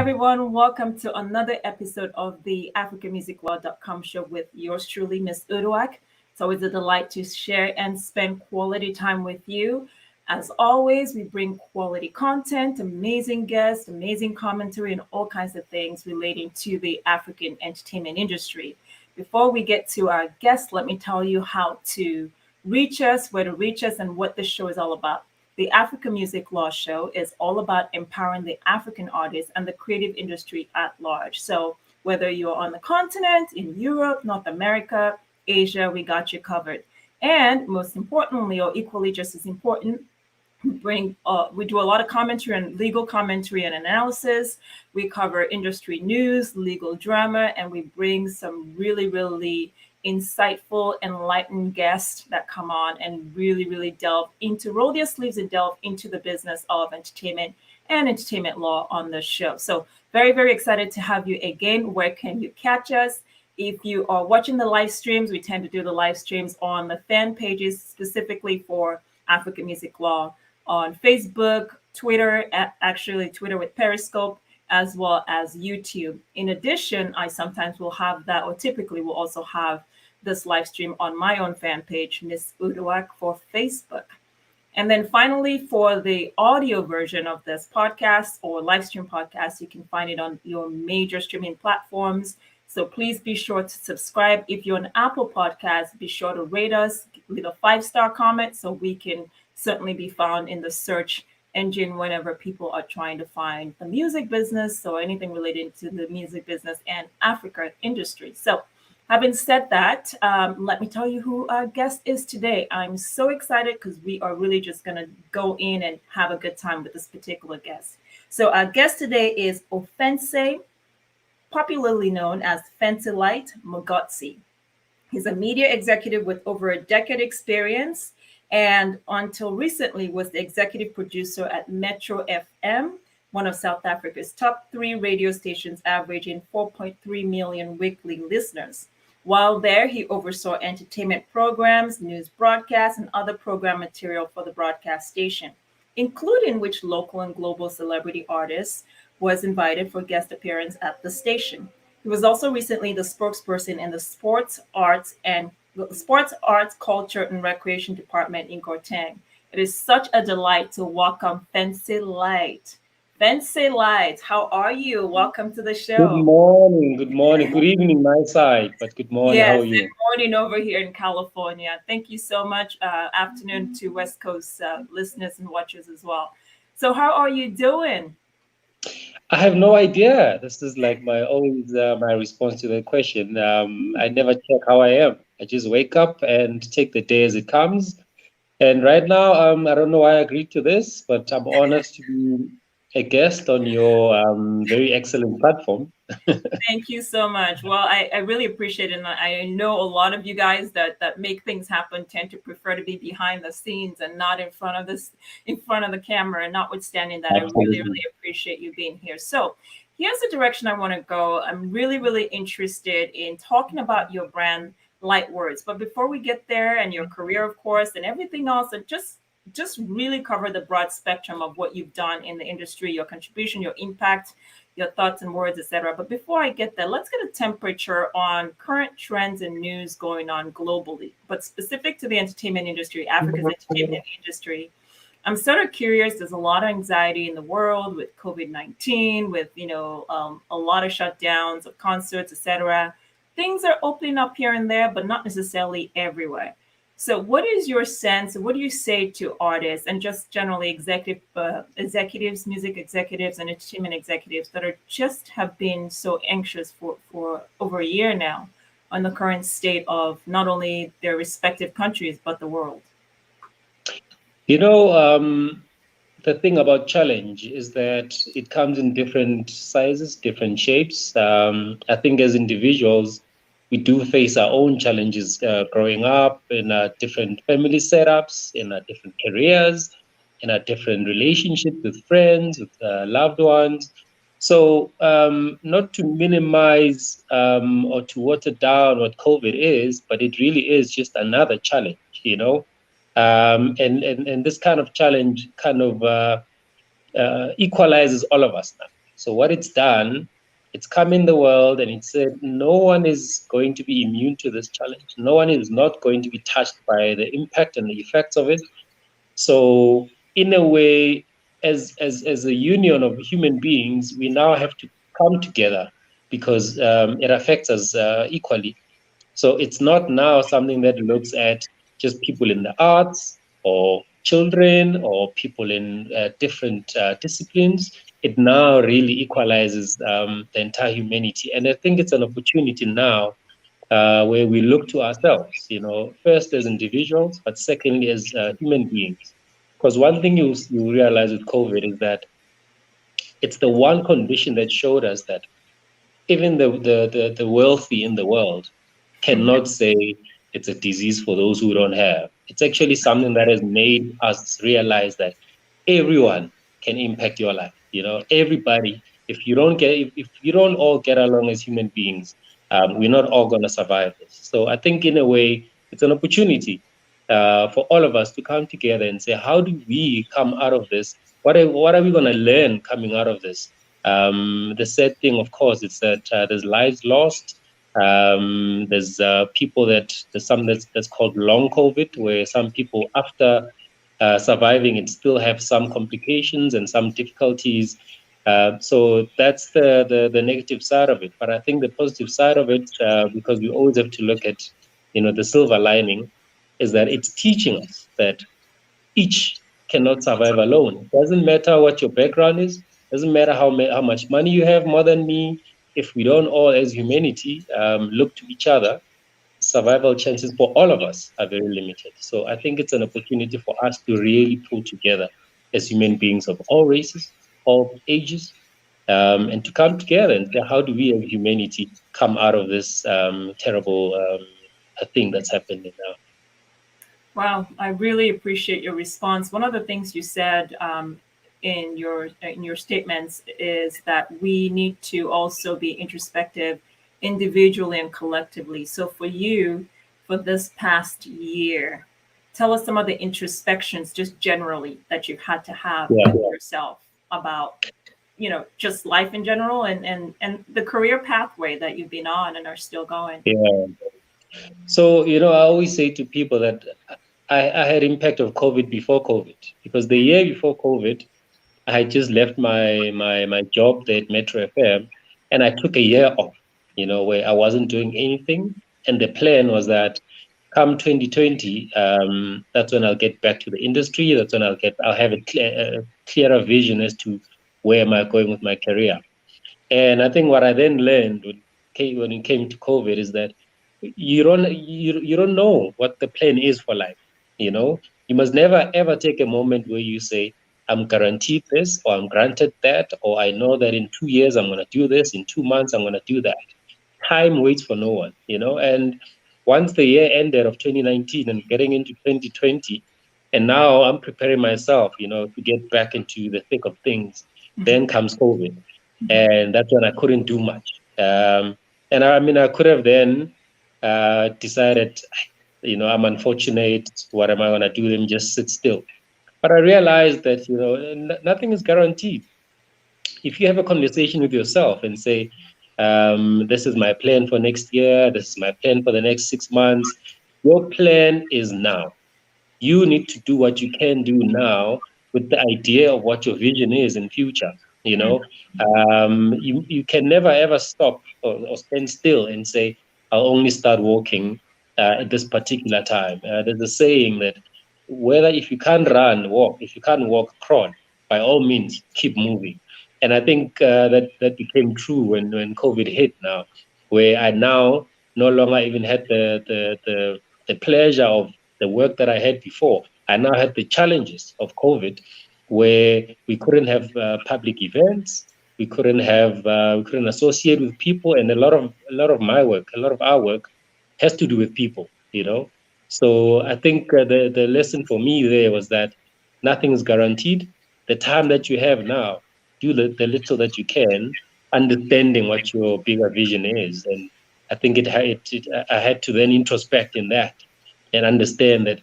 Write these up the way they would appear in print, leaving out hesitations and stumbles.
everyone. Welcome to another episode of the AfricanMusicLaw.com show with yours truly, Miss Uduak. It's always a delight to share and spend quality time with you. As always, we bring quality content, amazing guests, amazing commentary, and all kinds of things relating to the African entertainment industry. Before we get to our guests, let me tell you how to reach us, where to reach us, and what this show is all about. The African Music Law Show is all about empowering the African artists and the creative industry at large. So, whether you're on the continent, in Europe, North America, Asia, we got you covered. And most importantly, or equally just as important, we do a lot of commentary and legal commentary and analysis. We cover industry news, legal drama, and we bring some really insightful, enlightened guests that come on and really roll their sleeves and delve into the business of entertainment and entertainment law on the show. So very excited to have you again. Where can you catch us? If you are watching the live streams, we tend to do the live streams on the fan pages specifically for African Music Law on Facebook, Twitter, actually Twitter with Periscope, as well as YouTube. In addition, I sometimes will have that, or typically will also have this live stream on my own fan page, Miss Uduak, for Facebook. And then finally, for the audio version of this podcast or live stream podcast, you can find it on your major streaming platforms. So please be sure to subscribe. If you're on Apple Podcasts, be sure to rate us, leave a 5-star comment so we can certainly be found in the search engine whenever people are trying to find the music business or anything related to the music business and Africa industry. So having said that, let me tell you who our guest is today. I'm so excited because we are really just going to go in and have a good time with this particular guest. So our guest today is OFENTSE, popularly known as Fentselite MOGOTSI. He's a media executive with over a decade experience, and until recently was the executive producer at Metro FM, one of South Africa's top 3 radio stations, averaging 4.3 million weekly listeners. While there, he oversaw entertainment programs, news broadcasts, and other program material for the broadcast station, including which local and global celebrity artists was invited for guest appearance at the station. He was also recently the spokesperson in the Sports Arts, Culture, and Recreation Department in Gauteng. It is such a delight to welcome Fentselite. Fentselite, how are you? Welcome to the show. Good morning. Good evening, my side, but good morning. Yes, how are you? good morning over here in California. Thank you so much. Afternoon to West Coast listeners and watchers as well. So how are you doing? I have no idea. This is like my response to the question. I never check how I am. I just wake up and take the day as it comes. And right now, I don't know why I agreed to this, but I'm honored to be a guest on your very excellent platform. Thank you so much. Well, I really appreciate it. And I know a lot of you guys that make things happen tend to prefer to be behind the scenes and not in front of the camera. And notwithstanding that, Absolutely. I really appreciate you being here. So here's the direction I want to go. I'm really interested in talking about your brand, Lite Words. But before we get there, and your career, of course, and everything else, and just really cover the broad spectrum of what you've done in the industry, your contribution, your impact, your thoughts and words, etc. But before I get there, let's get a temperature on current trends and news going on globally, but specific to the entertainment industry, Africa's entertainment industry. I'm sort of curious. There's a lot of anxiety in the world with COVID-19, with a lot of shutdowns of concerts, etc. Things are opening up here and there, but not necessarily everywhere. So what is your sense? What do you say to artists and just generally executives, music executives and entertainment executives that have been so anxious for over a year now on the current state of not only their respective countries, but the world? The thing about challenge is that it comes in different sizes, different shapes. I think as individuals, we do face our own challenges growing up in different family setups, in different careers, in a different relationship with friends, with loved ones. So not to minimize or to water down what COVID is, but it really is just another challenge, and this kind of challenge kind of equalizes all of us now. So what it's done, it's come in the world and it said no one is going to be immune to this challenge. No one is not going to be touched by the impact and the effects of it. So in a way, as a union of human beings, we now have to come together because it affects us equally. So it's not now something that looks at just people in the arts or children or people in different disciplines. It now really equalizes the entire humanity. And I think it's an opportunity now where we look to ourselves, first as individuals, but secondly as human beings. Because one thing you realize with COVID is that it's the one condition that showed us that even the wealthy in the world cannot say it's a disease for those who don't have. It's actually something that has made us realize that everyone can impact your life. Everybody. If you don't all get along as human beings, we're not all going to survive this. So I think in a way, it's an opportunity for all of us to come together and say, how do we come out of this? What are we going to learn coming out of this? The sad thing, of course, is that there's lives lost. There's people there's something that's called long COVID, where some people after surviving it still have some complications and some difficulties. So that's the negative side of it. But I think the positive side of it, because we always have to look at, the silver lining, is that it's teaching us that each cannot survive alone. It doesn't matter what your background is. Doesn't matter how much money you have more than me. If we don't all, as humanity, look to each other, survival chances for all of us are very limited. So I think it's an opportunity for us to really pull together as human beings of all races, all ages, and to come together and say, how do we as humanity come out of this terrible thing that's happening now? Wow, I really appreciate your response. One of the things you said in your statements is that we need to also be introspective individually and collectively. So for you, for this past year, tell us some of the introspections just generally that you've had to have Yeah. with yourself about just life in general and the career pathway that you've been on and are still going. Yeah. So, I always say to people that I had impact of COVID before COVID, because the year before COVID, I had just left my job there at Metro FM, and I took a year off, where I wasn't doing anything. And the plan was that come 2020, that's when I'll get back to the industry. That's when I'll have a clearer vision as to where am I going with my career. And I think what I then learned when it came to COVID is that you don't know what the plan is for life. You must never ever take a moment where you say, I'm guaranteed this, or I'm granted that, or I know that in 2 years I'm going to do this, in 2 months I'm going to do that. Time waits for no one. And once the year ended of 2019 and getting into 2020, and now I'm preparing myself, to get back into the thick of things. Mhm. Then comes COVID, and that's when I couldn't do much. And I mean, I could have then decided, I'm unfortunate. What am I going to do? Let me just sit still. But I realized that, nothing is guaranteed. If you have a conversation with yourself and say, this is my plan for next year, this is my plan for the next 6 months, your plan is now. You need to do what you can do now with the idea of what your vision is in future. You can never ever stop or stand still and say, I'll only start walking at this particular time. There's a saying that whether if you can't run, walk. If you can't walk, crawl. By all means, keep moving. And I think that became true when COVID hit now, where I now no longer even had the pleasure of the work that I had before. I now had the challenges of COVID, where we couldn't have public events, we couldn't associate with people, and a lot of my work, a lot of our work, has to do with people. So I think the lesson for me there was that nothing is guaranteed. The time that you have now, do the little that you can, understanding what your bigger vision is, and I think I had to then introspect in that and understand that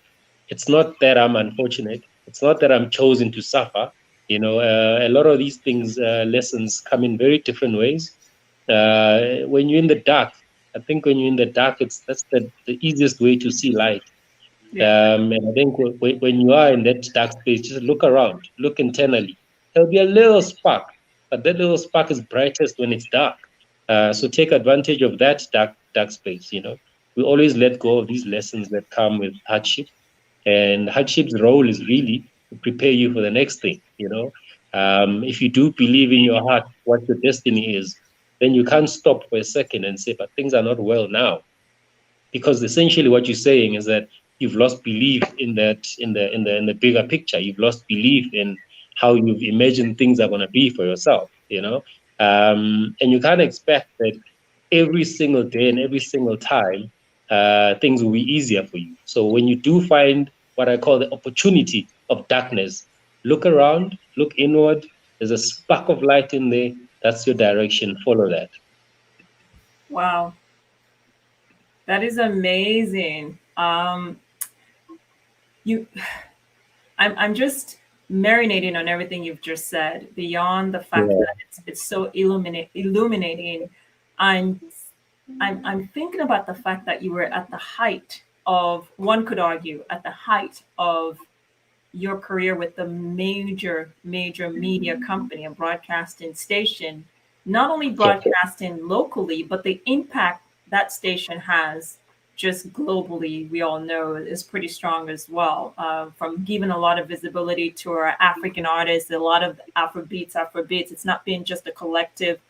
it's not that I'm unfortunate. It's not that I'm chosen to suffer. A lot of these things, lessons come in very different ways. When you're in the dark, I think when you're in the dark, that's the easiest way to see light. Yeah. And I think when you are in that dark space, just look around, look internally. There'll be a little spark, but that little spark is brightest when it's dark. So take advantage of that dark space. We always let go of these lessons that come with hardship, and hardship's role is really to prepare you for the next thing. If you do believe in your heart what your destiny is, then you can't stop for a second and say, "But things are not well now," because essentially what you're saying is that you've lost belief in that in the bigger picture. You've lost belief in how you've imagined things are going to be for yourself. And you can't expect that every single day and every single time things will be easier for you. So when you do find what I call the opportunity of darkness, look around, look inward. There's a spark of light in there. That's your direction. Follow that. Wow, that is amazing. You, I'm just marinating on everything you've just said. Beyond the fact Yeah. that it's so illuminating, I'm I'm thinking about the fact that you were at the height of, one could argue, at the height of your career with the major media company, a broadcasting station, not only Yeah. broadcasting locally, but the impact that station has just globally, we all know, is pretty strong as well. From giving a lot of visibility to our African artists, a lot of Afrobeats. It's not been just a collective.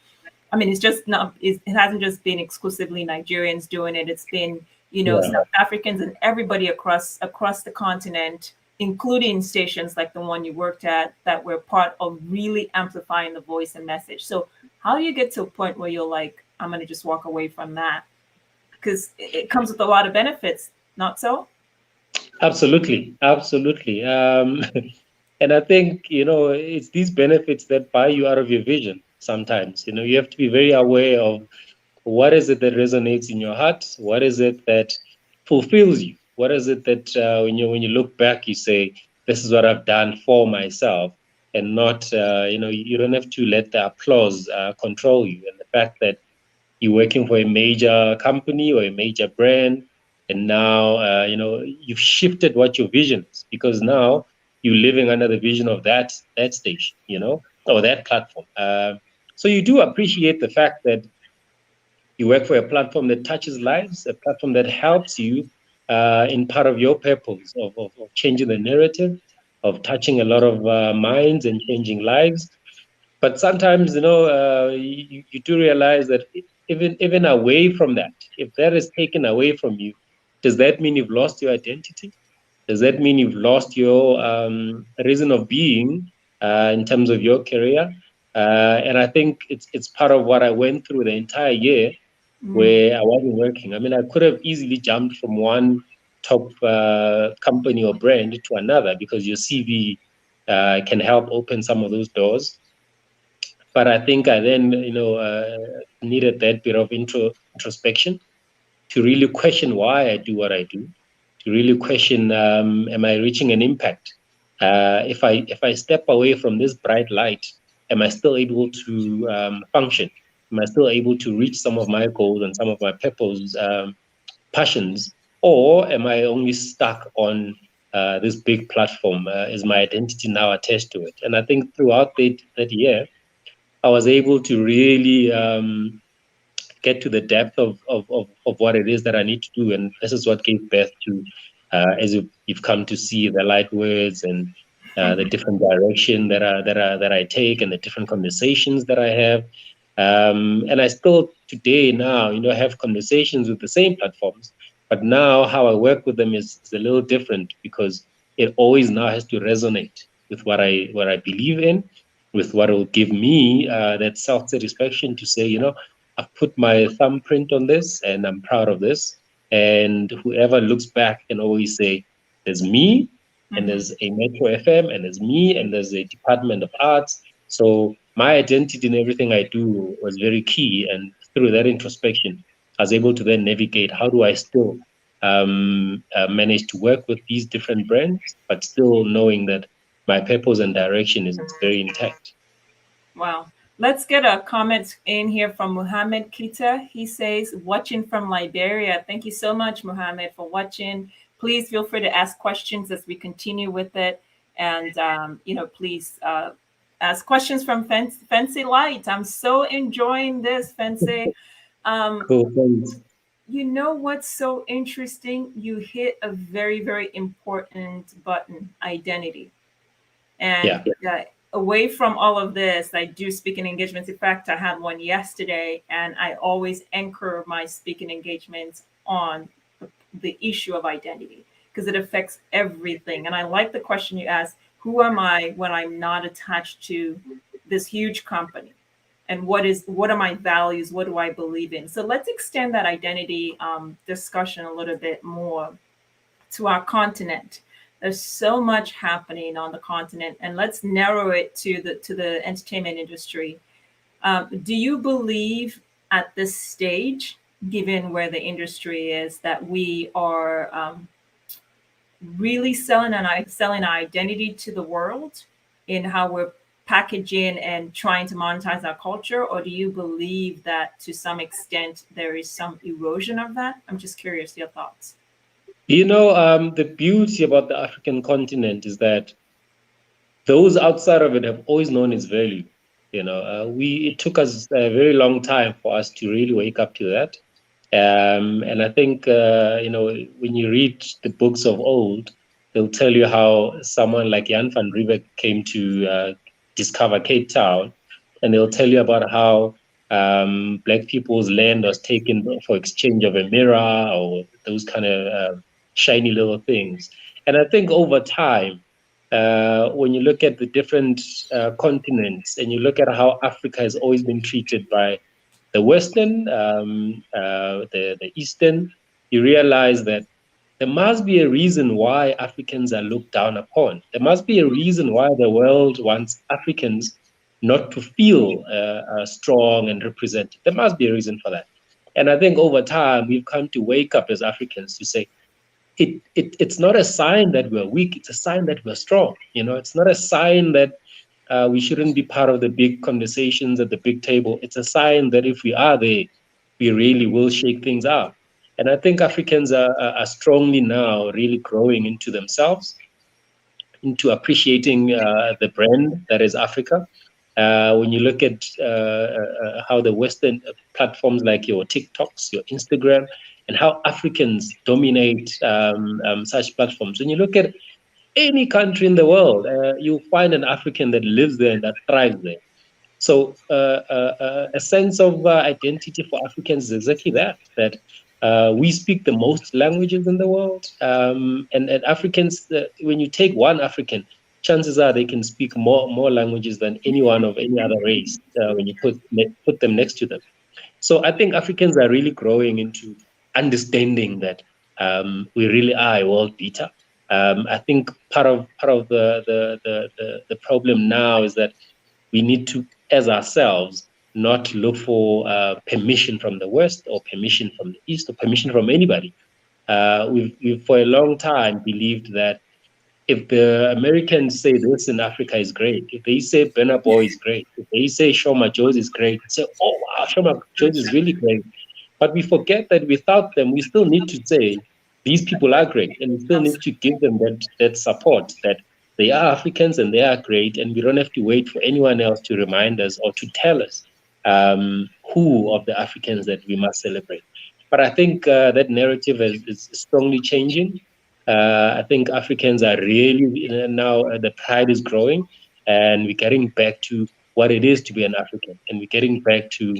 I mean, it's just not. It hasn't just been exclusively Nigerians doing it. It's been, Yeah. South Africans and everybody across the continent, including stations like the one you worked at that were part of really amplifying the voice and message. So, how do you get to a point where you're like, I'm going to just walk away from that? Because it comes with a lot of benefits, not so? Absolutely, absolutely. And I think, it's these benefits that buy you out of your vision sometimes. You have to be very aware of what is it that resonates in your heart? What is it that fulfills you? What is it that when you look back, you say, "This is what I've done for myself," and not, you don't have to let the applause control you. And the fact that you're working for a major company or a major brand, and now you've shifted what your vision is, because now you're living under the vision of that station, or that platform. So you do appreciate the fact that you work for a platform that touches lives, a platform that helps you in part of your purpose of changing the narrative, of touching a lot of minds and changing lives. But sometimes, you do realize that even away from that, if that is taken away from you, does that mean you've lost your identity? Does that mean you've lost your reason of being in terms of your career? And I think it's part of what I went through the entire year Mm, where I wasn't working. I mean, I could have easily jumped from one top company or brand to another, because your CV can help open some of those doors. But I think I then, needed that bit of introspection to really question why I do what I do, to really question, am I reaching an impact? If I step away from this bright light, am I still able to function? Am I still able to reach some of my goals and some of my purpose, passions, or am I only stuck on this big platform? Is my identity now attached to it? And I think throughout that year, I was able to really get to the depth of what it is that I need to do. And this is what gave birth to, as you've come to see, the Lite Words, and the different direction that I take, and the different conversations that I have. And I still today now, have conversations with the same platforms, but now how I work with them is a little different, because it always now has to resonate with what I believe in, with what will give me that self satisfaction to say, I've put my thumbprint on this and I'm proud of this. And whoever looks back can always say, there's me, and mhm. there's a Metro FM, and there's me, and there's a Department of Arts. So my identity in everything I do was very key. And through that introspection, I was able to then navigate, how do I still manage to work with these different brands, but still knowing that my purpose and direction is very intact. Wow. Let's get a comment in here from Muhammad Kita. He says, watching from Liberia. Thank you so much, Muhammad, for watching. Please feel free to ask questions as we continue with it. And, please ask questions from Fentselite. I'm so enjoying this, Fentse. Um, Cool, thanks. you know what's so interesting? You hit a very, very important button, identity. And Yeah. away from all of this, I do speaking engagements. In fact, I had one yesterday, and I always anchor my speaking engagements on the issue of identity because it affects everything. And I like the question you asked: who am I when I'm not attached to this huge company? And what are my values? What do I believe in? So let's extend that identity discussion a little bit more to our continent. There's so much happening on the continent, and let's narrow it to the entertainment industry. Do you believe at this stage, given where the industry is, that we are really selling our identity to the world in how we're packaging and trying to monetize our culture, or do you believe that to some extent there is some erosion of that? I'm just curious your thoughts. The beauty about the African continent is that those outside of it have always known its value. It took us a very long time for us to really wake up to that. And I think, when you read the books of old, they'll tell you how someone like Jan van Riebeeck came to discover Cape Town, and they'll tell you about how Black people's land was taken for exchange of a mirror or those kind of shiny little things. And I think over time, when you look at the different continents and you look at how Africa has always been treated by the Western, the Eastern, you realize that there must be a reason why Africans are looked down upon. There must be a reason why the world wants Africans not to feel strong and represented. There must be a reason for that. And I think over time, we've come to wake up as Africans to say, it's not a sign that we're weak, it's a sign that we're strong. It's not a sign that we shouldn't be part of the big conversations at the big table. It's a sign that if we are there, we really will shake things up. And I think Africans are strongly now really growing into themselves, into appreciating the brand that is Africa. When you look at how the Western platforms like your TikToks, your Instagram, and how Africans dominate such platforms. When you look at any country in the world, you'll find an African that lives there and that thrives there. So a sense of identity for Africans is exactly that we speak the most languages in the world. And Africans, when you take one African, chances are they can speak more languages than anyone of any other race when you put them next to them. So I think Africans are really growing into understanding that we really are a world beater. I think part of the problem now is that we need to, as ourselves, not look for permission from the West or permission from the East or permission from anybody. We've for a long time believed that if the Americans say this in Africa is great, if they say Burna Boy is great, if they say Shoma Jones is great, say, oh wow, Shoma Jones is really great. But we forget that without them, we still need to say these people are great, and we still need to give them that support that they are Africans and they are great, and we don't have to wait for anyone else to remind us or to tell us who of the Africans that we must celebrate. But I think that narrative is strongly changing. I think Africans are really now the pride is growing, and we're getting back to what it is to be an African, and we're getting back to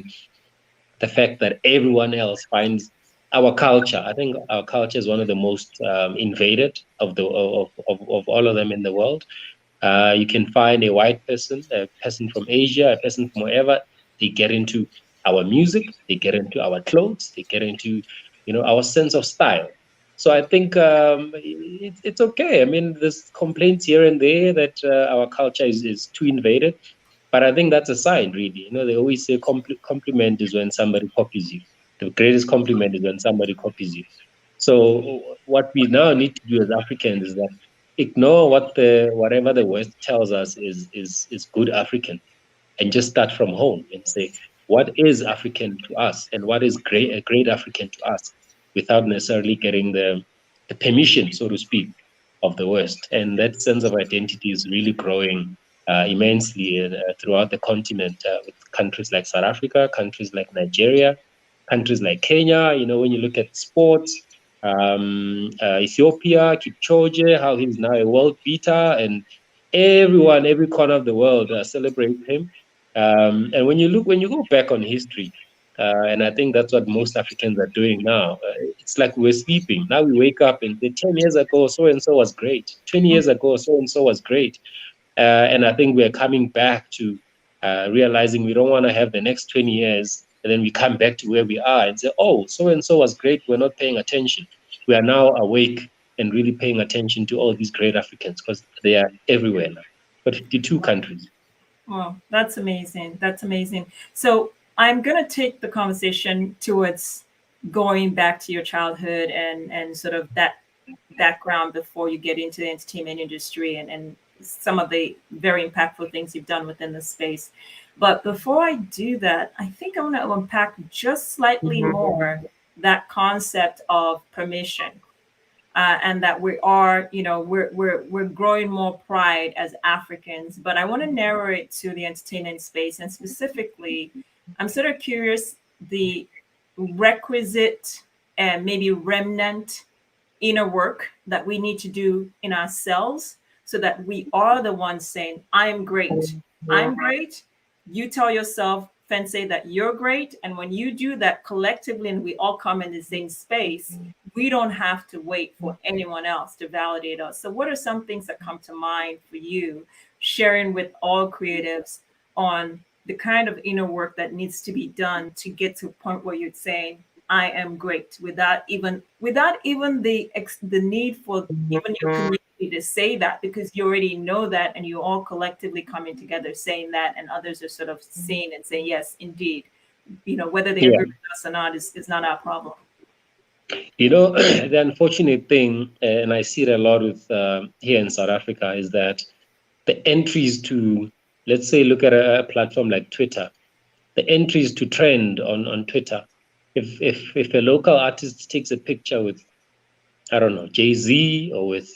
the fact that everyone else finds our culture. I think our culture is one of the most invaded of all of them in the world. You can find a white person, a person from Asia, a person from wherever. They get into our music, they get into our clothes, they get into our sense of style. So I think it's okay. I mean, there's complaints here and there that our culture is too invaded, but I think that's a sign, really. They always say compliment is when somebody copies you. The greatest compliment is when somebody copies you. So what we now need to do as Africans is that ignore whatever the West tells us is good African, and just start from home and say what is African to us and what is a great African to us, without necessarily getting the permission, so to speak, of the West. And that sense of identity is really growing immensely throughout the continent, with countries like South Africa, countries like Nigeria, countries like Kenya. You know, when you look at sports, Ethiopia, Kipchoge, how he's now a world beater, and everyone, every corner of the world celebrates him. And when you go back on history, and I think that's what most Africans are doing now. It's like we're sleeping. Now we wake up and say, 10 years ago, so and so was great. 20 years ago, so and so was great. And I think we're coming back to realizing we don't want to have the next 20 years and then we come back to where we are and say, oh, so and so was great. We're not paying attention. We are now awake and really paying attention to all these great Africans because they are everywhere now. But 52 countries. Well, that's amazing. That's amazing. So I'm going to take the conversation towards going back to your childhood and sort of that background before you get into the entertainment industry and some of the very impactful things you've done within the space. But before I do that, I think I want to unpack just slightly more that concept of permission, and that we are, you know, we're growing more pride as Africans. But I want to narrow it to the entertainment space, and specifically, I'm sort of curious the requisite and maybe remnant inner work that we need to do in ourselves so that we are the ones saying, I am great. I'm great. You tell yourself, Fentse, that you're great. And when you do that collectively and we all come in the same space, we don't have to wait for anyone else to validate us. So, what are some things that come to mind for you, sharing with all creatives on the kind of inner work that needs to be done to get to a point where you're saying, I am great, without even the need for even your community to say that, because you already know that and you're all collectively coming together saying that, and others are sort of seeing and saying, yes, indeed, you know, whether they Yeah. agree with us or not is not our problem. You know, the unfortunate thing, and I see it a lot with here in South Africa, is that the entries to, let's say, look at a platform like Twitter, the entries to trend on Twitter. If a local artist takes a picture with, I don't know, Jay-Z or with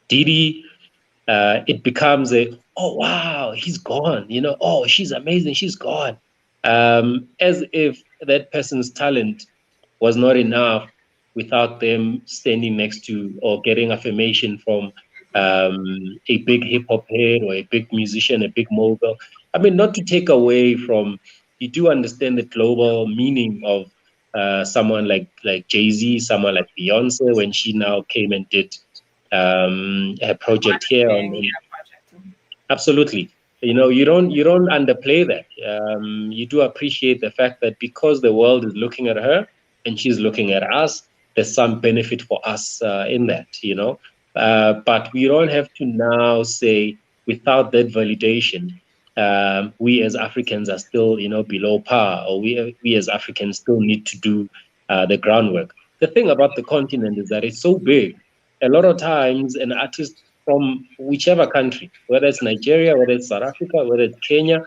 Didi, it becomes a, oh wow, he's gone. You know, oh, she's amazing, she's gone. As if that person's talent was not enough without them standing next to or getting affirmation from a big hip hop head or a big musician, a big mogul. I mean, not to take away from, you do understand the global meaning of someone like Jay-Z, someone like Beyonce, when she now came and did her project here Absolutely. You know, you don't underplay that. You do appreciate the fact that because the world is looking at her and she's looking at us, there's some benefit for us in that. You know, but we don't have to now say without that validation, we as Africans are still, you know, below par, or we as Africans still need to do the groundwork. The thing about the continent is that it's so big. A lot of times, an artist from whichever country, whether it's Nigeria, whether it's South Africa, whether it's Kenya,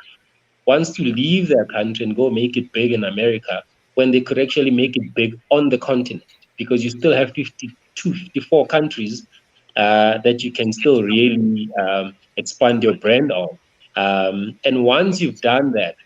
wants to leave their country and go make it big in America when they could actually make it big on the continent, because you still have 52, 54 countries that you can still really expand your brand on. And once you've done that,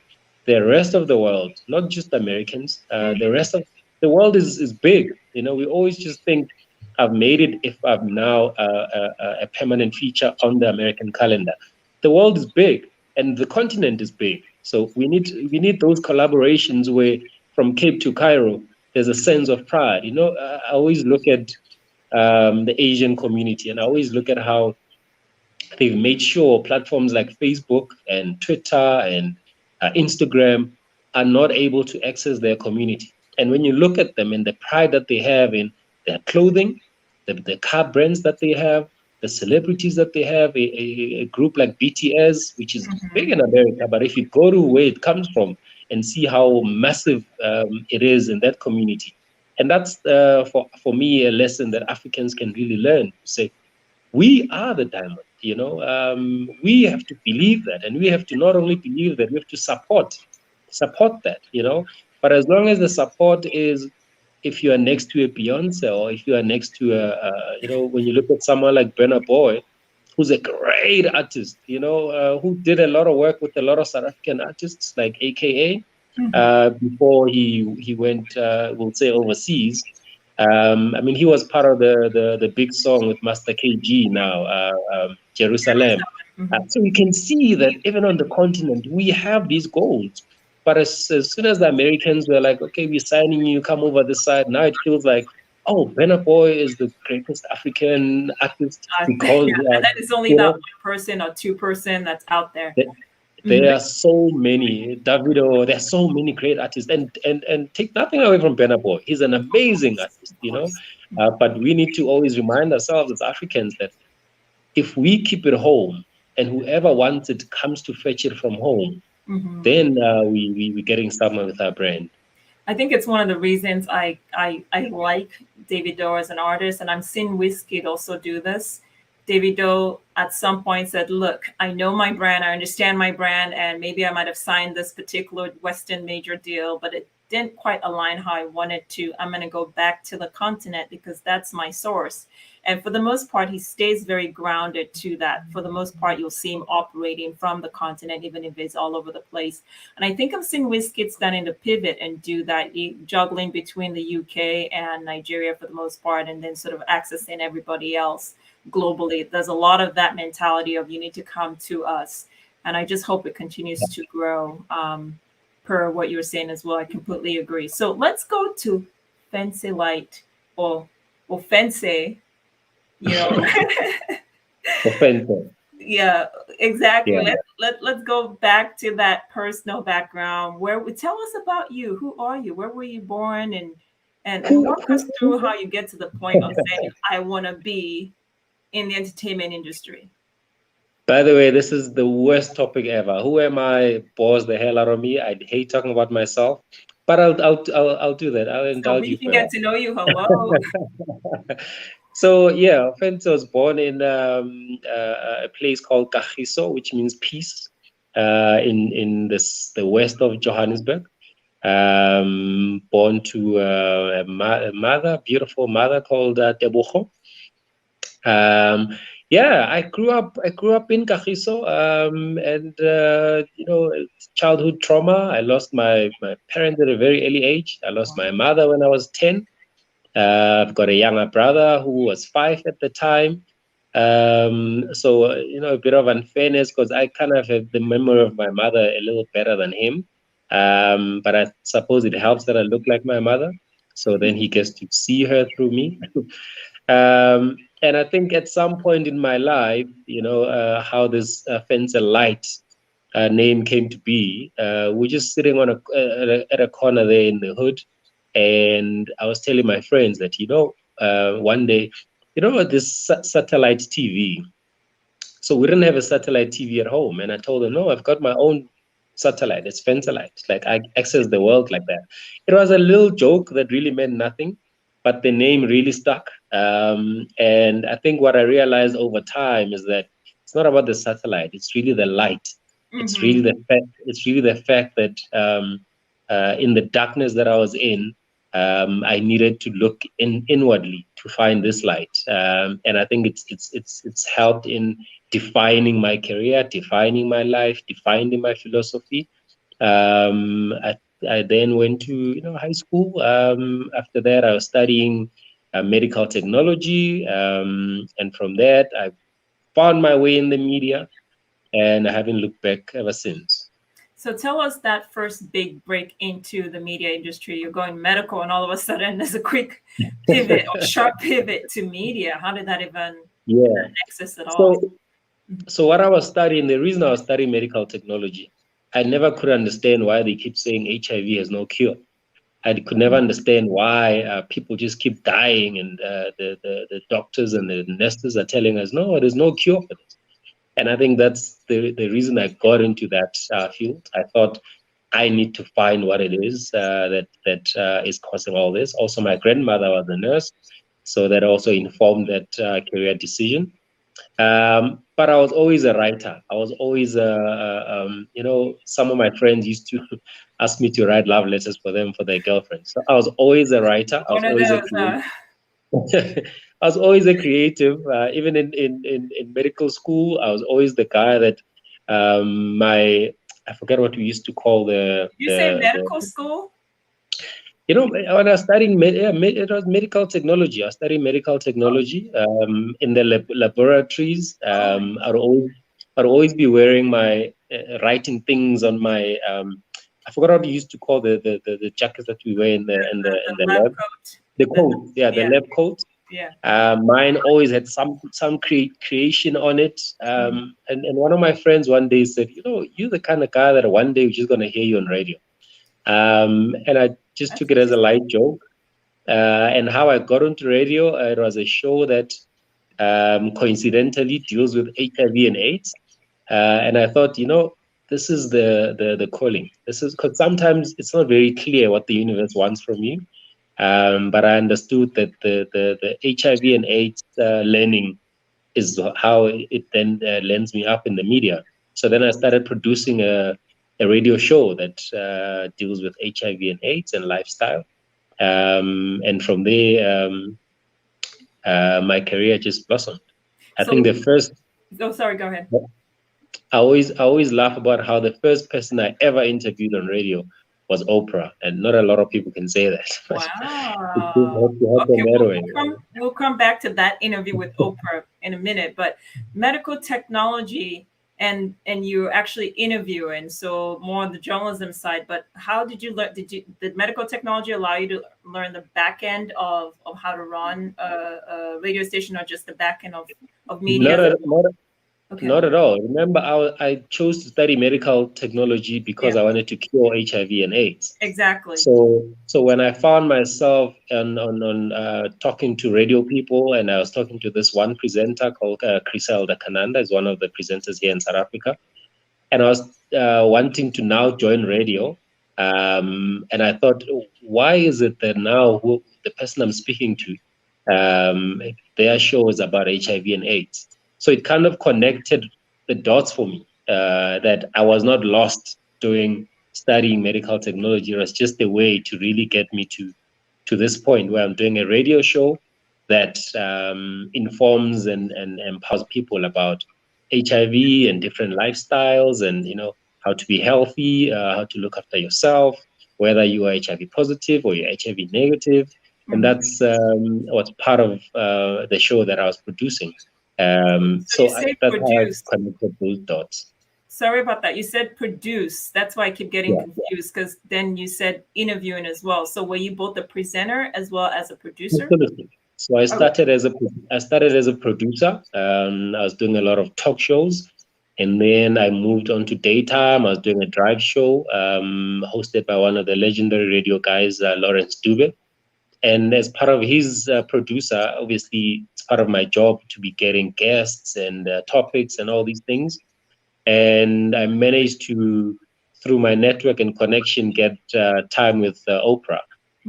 the rest of the world, not just Americans, the rest of the world is big. You know, we always just think I've made it if I'm now a permanent feature on the American calendar. The world is big and the continent is big. So we need those collaborations where from Cape to Cairo, there's a sense of pride. You know, I always look at the Asian community, and I always look at how they've made sure platforms like Facebook and Twitter and Instagram are not able to access their community. And when you look at them and the pride that they have in their clothing, the car brands that they have, the celebrities that they have, a group like BTS, which is big in America, but if you go to where it comes from and see how massive it is in that community, and that's for me a lesson that Africans can really learn. Say, we are the diamond. We have to believe that, and we have to not only believe that, we have to support that. But as long as the support is, if you are next to a Beyonce, or if you are next to when you look at someone like Burna Boy, who's a great artist, who did a lot of work with a lot of South African artists like AKA, Mhm. before he went, we'll say, overseas. I mean, he was part of the big song with Master KG now, Jerusalem. Mhm. So you can see that even on the continent, we have these goals. But as soon as the Americans were like, okay, we're signing you, come over this side, now it feels like, oh, Burna Boy is the greatest African artist because, Yeah, and then it's only you that know, one person or two person that's out there. th- Mhm. there are so many, Davido, there are so many great artists, and take nothing away from Burna Boy. He's an amazing artist, Of course. but we need to always remind ourselves as Africans that if we keep it home and whoever wants it comes to fetch it from home, Mhm. then we're getting somewhere with our brand. I think it's one of the reasons I like David Doe as an artist, and I'm seeing Wizkid also do this. David Doe at some point said, "Look, I know my brand, I understand my brand, and maybe I might have signed this particular Western major deal, but it didn't quite align how I wanted to. I'm going to go back to the continent because that's my source." And for the most part, he stays very grounded to that. For the most part, you'll see him operating from the continent, even if it's all over the place. And I think I'm seeing WizKid starting to pivot and do that, juggling between the UK and Nigeria for the most part, and then sort of accessing everybody else globally. There's a lot of that mentality of you need to come to us. And I just hope it continues to grow, per what you were saying as well. I completely agree. So let's go to Fentselite, or OFENTSE, you know. Offensive. Yeah, exactly. Yeah. Let's go back to that personal background. Where tell us about you. Who are you? Where were you born? And Who, walk us who, through who, how you get to the point of saying, I want to be in the entertainment industry. By the way, this is the worst topic ever. Who am I? Bores the hell out of me. I hate talking about myself, but I'll do that. I'll So indulge we you can for get to know you. Hello. that. So yeah, Fentse was born in a place called Kagiso, which means peace, in the west of Johannesburg. Born to a mother, beautiful mother called Tebogo. Um, yeah, I grew up in Kagiso, and childhood trauma. I lost my parents at a very early age. I lost my mother when I was 10. I've got a younger brother who was 5 at the time. So a bit of unfairness because I kind of have the memory of my mother a little better than him. But I suppose it helps that I look like my mother. So then he gets to see her through me. And I think at some point in my life, how this Fentselite name came to be. We're just sitting on at a corner there in the hood, and I was telling my friends that one day, this satellite TV. So we didn't have a satellite TV at home, and I told them, no, I've got my own satellite. It's Fentselite. Like I access the world like that. It was a little joke that really meant nothing, but the name really stuck. And I think what I realized over time is that it's not about the satellite. It's really the light. It's Hmm. really the fact. It's really the fact that in the darkness that I was in, I needed to look inwardly to find this light. And I think it's helped in defining my career, defining my life, defining my philosophy. I then went to high school. After that, I was studying medical technology, and from that, I found my way in the media, and I haven't looked back ever since. So tell us that first big break into the media industry. You're going medical, and all of a sudden there's a quick pivot or sharp pivot to media. How did that even Yeah. nexus at all? So, so what I was studying, the reason I was studying medical technology, I never could understand why they keep saying HIV has no cure. I could never understand why people just keep dying, and the doctors and the nurses are telling us, no, there's no cure for this. And I think that's the reason I got into that field. I thought I need to find what it is that is causing all this. Also, my grandmother was a nurse, so that also informed that career decision. But I was always a writer. I was always, some of my friends used to ask me to write love letters for them for their girlfriends. So I was always a writer. I was One of always a those, creative. I was always a creative. Even in medical school, I was always the guy that I forget what we used to call you say medical school? when I was studying it was medical technology. I was studying medical technology in the laboratories. I'd always be wearing my writing things on my. I forgot what we used to call the jackets that we wear in the lab lab. coat. The coat, yeah, the lab coat. Yeah. Mine always had some creation on it. And one of my friends one day said, you're the kind of guy that one day we're just gonna hear you on radio. And I just That's took it as a light joke. And how I got onto radio, it was a show that coincidentally deals with HIV and AIDS. And I thought, this is the calling. This is because sometimes it's not very clear what the universe wants from you. But I understood that the HIV and AIDS learning is how it then lands me up in the media. So then I started producing a radio show that deals with HIV and AIDS and lifestyle. And from there, my career just blossomed. I think So, the first, oh, sorry, go ahead. I always laugh about how the first person I ever interviewed on radio was Oprah, and not a lot of people can say that. But it just Wow. has to happen Okay, that way. we'll come back to that interview with Oprah in a minute, but medical technology and you're actually interviewing, so more on the journalism side. But how did you learn? Did medical technology allow you to learn the back end of how to run a radio station, or just the back end of media? Not, a, not, Okay. Not at all. Remember, I chose to study medical technology because Yeah. I wanted to cure HIV and AIDS. Exactly. So when I found myself on talking to radio people, and I was talking to this one presenter called Criselda Kananda, is one of the presenters here in South Africa, and I was wanting to now join radio, and I thought, why is it that now the person I'm speaking to, their show is about HIV and AIDS? So it kind of connected the dots for me that I was not lost doing studying medical technology. It was just a way to really get me to this point where I'm doing a radio show that informs and empowers people about HIV and different lifestyles, and how to be healthy, how to look after yourself, whether you are HIV positive or you're HIV negative. And that's what's part of the show that I was producing. So you say That's how I produce. connected those dots. Sorry about that. You said produce. That's why I keep getting Yeah, confused, because then you said interviewing as well. So were you both a presenter as well as a producer? absolutely. So I started as a producer. I was doing a lot of talk shows, and then I moved on to daytime. I was doing a drive show hosted by one of the legendary radio guys, Lawrence Dube. And as part of his producer, obviously, it's part of my job to be getting guests and topics and all these things. And I managed to, through my network and connection, get time with Oprah.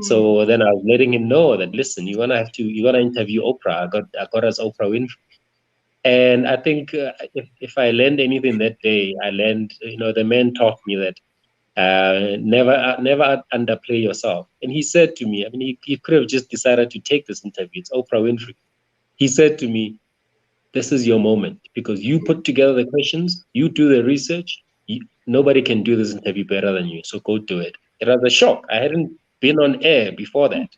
So then I was letting him know that, listen, you're gonna interview Oprah. I got us Oprah Winfrey. And I think if I learned anything that day, I learned, the man taught me that never underplay yourself. And he said to me, I mean, he could have just decided to take this interview. It's Oprah Winfrey. He said to me, this is your moment, because you put together the questions, you do the research. Nobody can do this interview better than you. So go do it. It was a shock. I hadn't been on air before that.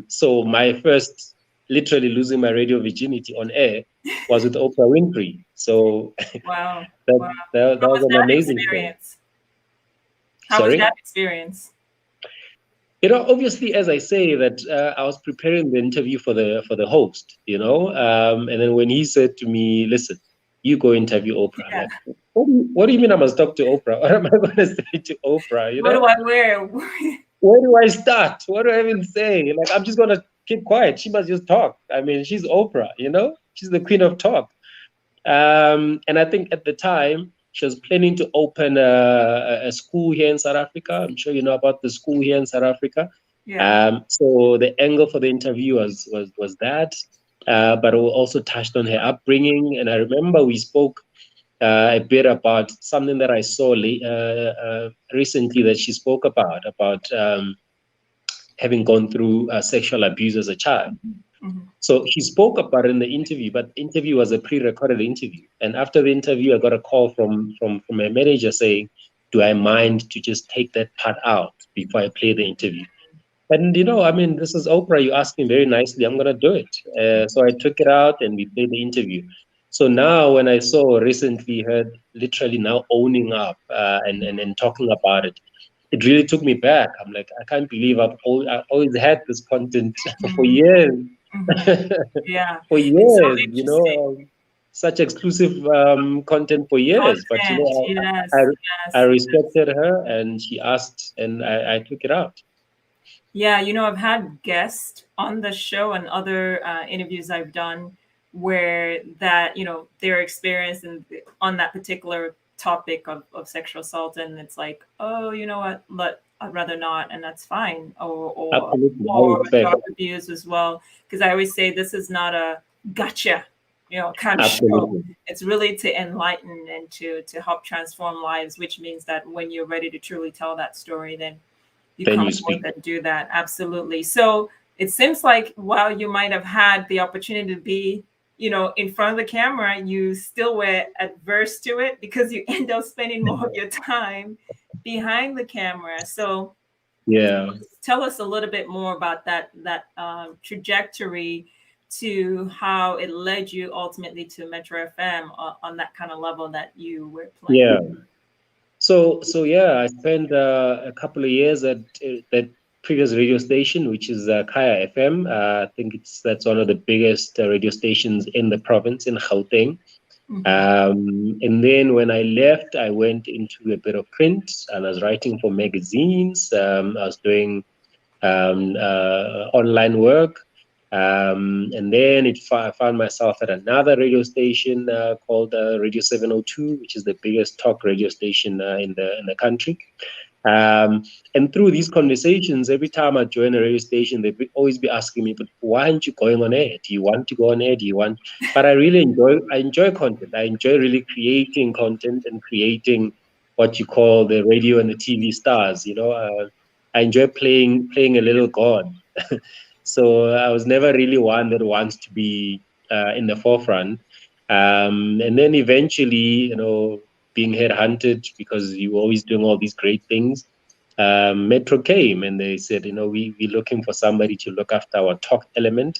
So my first, literally losing my radio virginity on air was with Oprah Winfrey. So Wow. that How was was an that amazing thing. experience? How was Sorry? that experience? Obviously, as I say, that I was preparing the interview for the host, and then when he said to me, "Listen, you go interview Oprah," I'm like, what do you mean I must talk to Oprah? What am I going to say to Oprah? What do I wear? Where do I start? What do I even say? Like, I'm just going to keep quiet. She must just talk. I mean, she's Oprah, she's the queen of talk. And I think at the time, she was planning to open a school here in South Africa. I'm sure you know about the school here in South Africa. Yeah. So the angle for the interview was that. but we also touched on her upbringing. And I remember we spoke a bit about something that I saw recently that she spoke about having gone through sexual abuse as a child. Mm-hmm. So she spoke about it in the interview, but the interview was a pre-recorded interview. And after the interview, I got a call from a manager saying, "Do I mind to just take that part out before I play the interview?" And I mean, this is Oprah. You asking very nicely. I'm gonna do it. So I took it out and we played the interview. So now, when I saw recently her literally now owning up and talking about it, it really took me back. I'm like, I can't believe I always had this content for Mm-hmm. years, Mm-hmm. Yeah, for it's so years. interesting. Such exclusive content for years. But Content, I, yes, I yes. respected her, and she asked, and I took it out. Yeah, I've had guests on the show and other interviews I've done where that, their experience and on that particular topic of sexual assault, and it's like, oh, you know what, but I'd rather not, and that's fine, Absolutely, I or respect. dog abuse as well, because I always say this is not a gotcha, kind of show. Absolutely. It's really to enlighten and to help transform lives, which means that when you're ready to truly tell that story, then you Then come you forth speak. and do that. Absolutely. So it seems like while you might have had the opportunity to be, in front of the camera, you still were adverse to it because you end up spending more of your time behind the camera. So Yeah. tell us a little bit more about that trajectory to how it led you ultimately to Metro FM on that kind of level that you were playing. Yeah. So yeah, I spent a couple of years at that previous radio station, which is Kaya FM. I think that's one of the biggest radio stations in the province in Gauteng. Mm-hmm. And then when I left, I went into a bit of print, and I was writing for magazines. I was doing online work. And then I found myself at another radio station called Radio 702, which is the biggest talk radio station in the country. Um, and through these conversations, every time I join a radio station, they'd always be asking me, "But why aren't you going on air? Do you want to go on air? Do you want?" But I enjoy content. I enjoy really creating content and creating what you call the radio and the TV stars. I enjoy playing a little god. So I was never really one that wants to be in the forefront. And then eventually, being headhunted because you were always doing all these great things. Metro came and they said, we're looking for somebody to look after our talk element.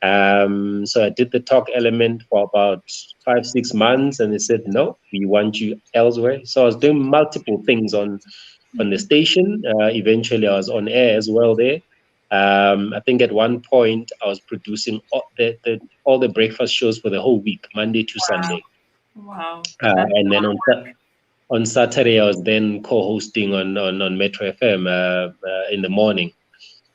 So I did the talk element for about 5, 6 months, and they said, no, we want you elsewhere. So I was doing multiple things on the station. Eventually, I was on air as well there. I think at one point I was producing all the breakfast shows for the whole week, Monday to Wow. Sunday. Wow. That's And then on Saturday, I was then co-hosting on Metro FM in the morning.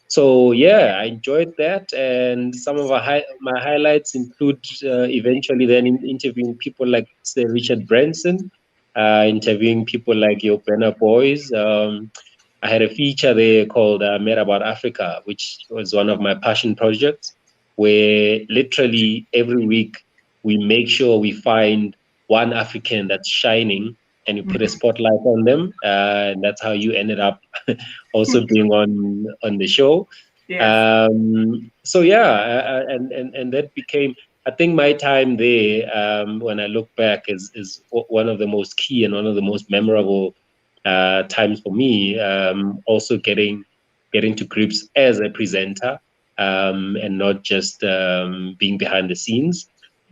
So yeah, I enjoyed that, and some of my highlights include eventually then interviewing people like say Richard Branson, interviewing people like your Benner Boys. I had a feature there called Made About Africa, which was one of my passion projects, where literally every week we make sure we find one African that's shining and you put a spotlight on them. And that's how you ended up also being on the show. yes. So yeah, and that became, I think my time there, when I look back, is one of the most key and one of the most memorable times for me. Also getting to grips as a presenter, and not just being behind the scenes.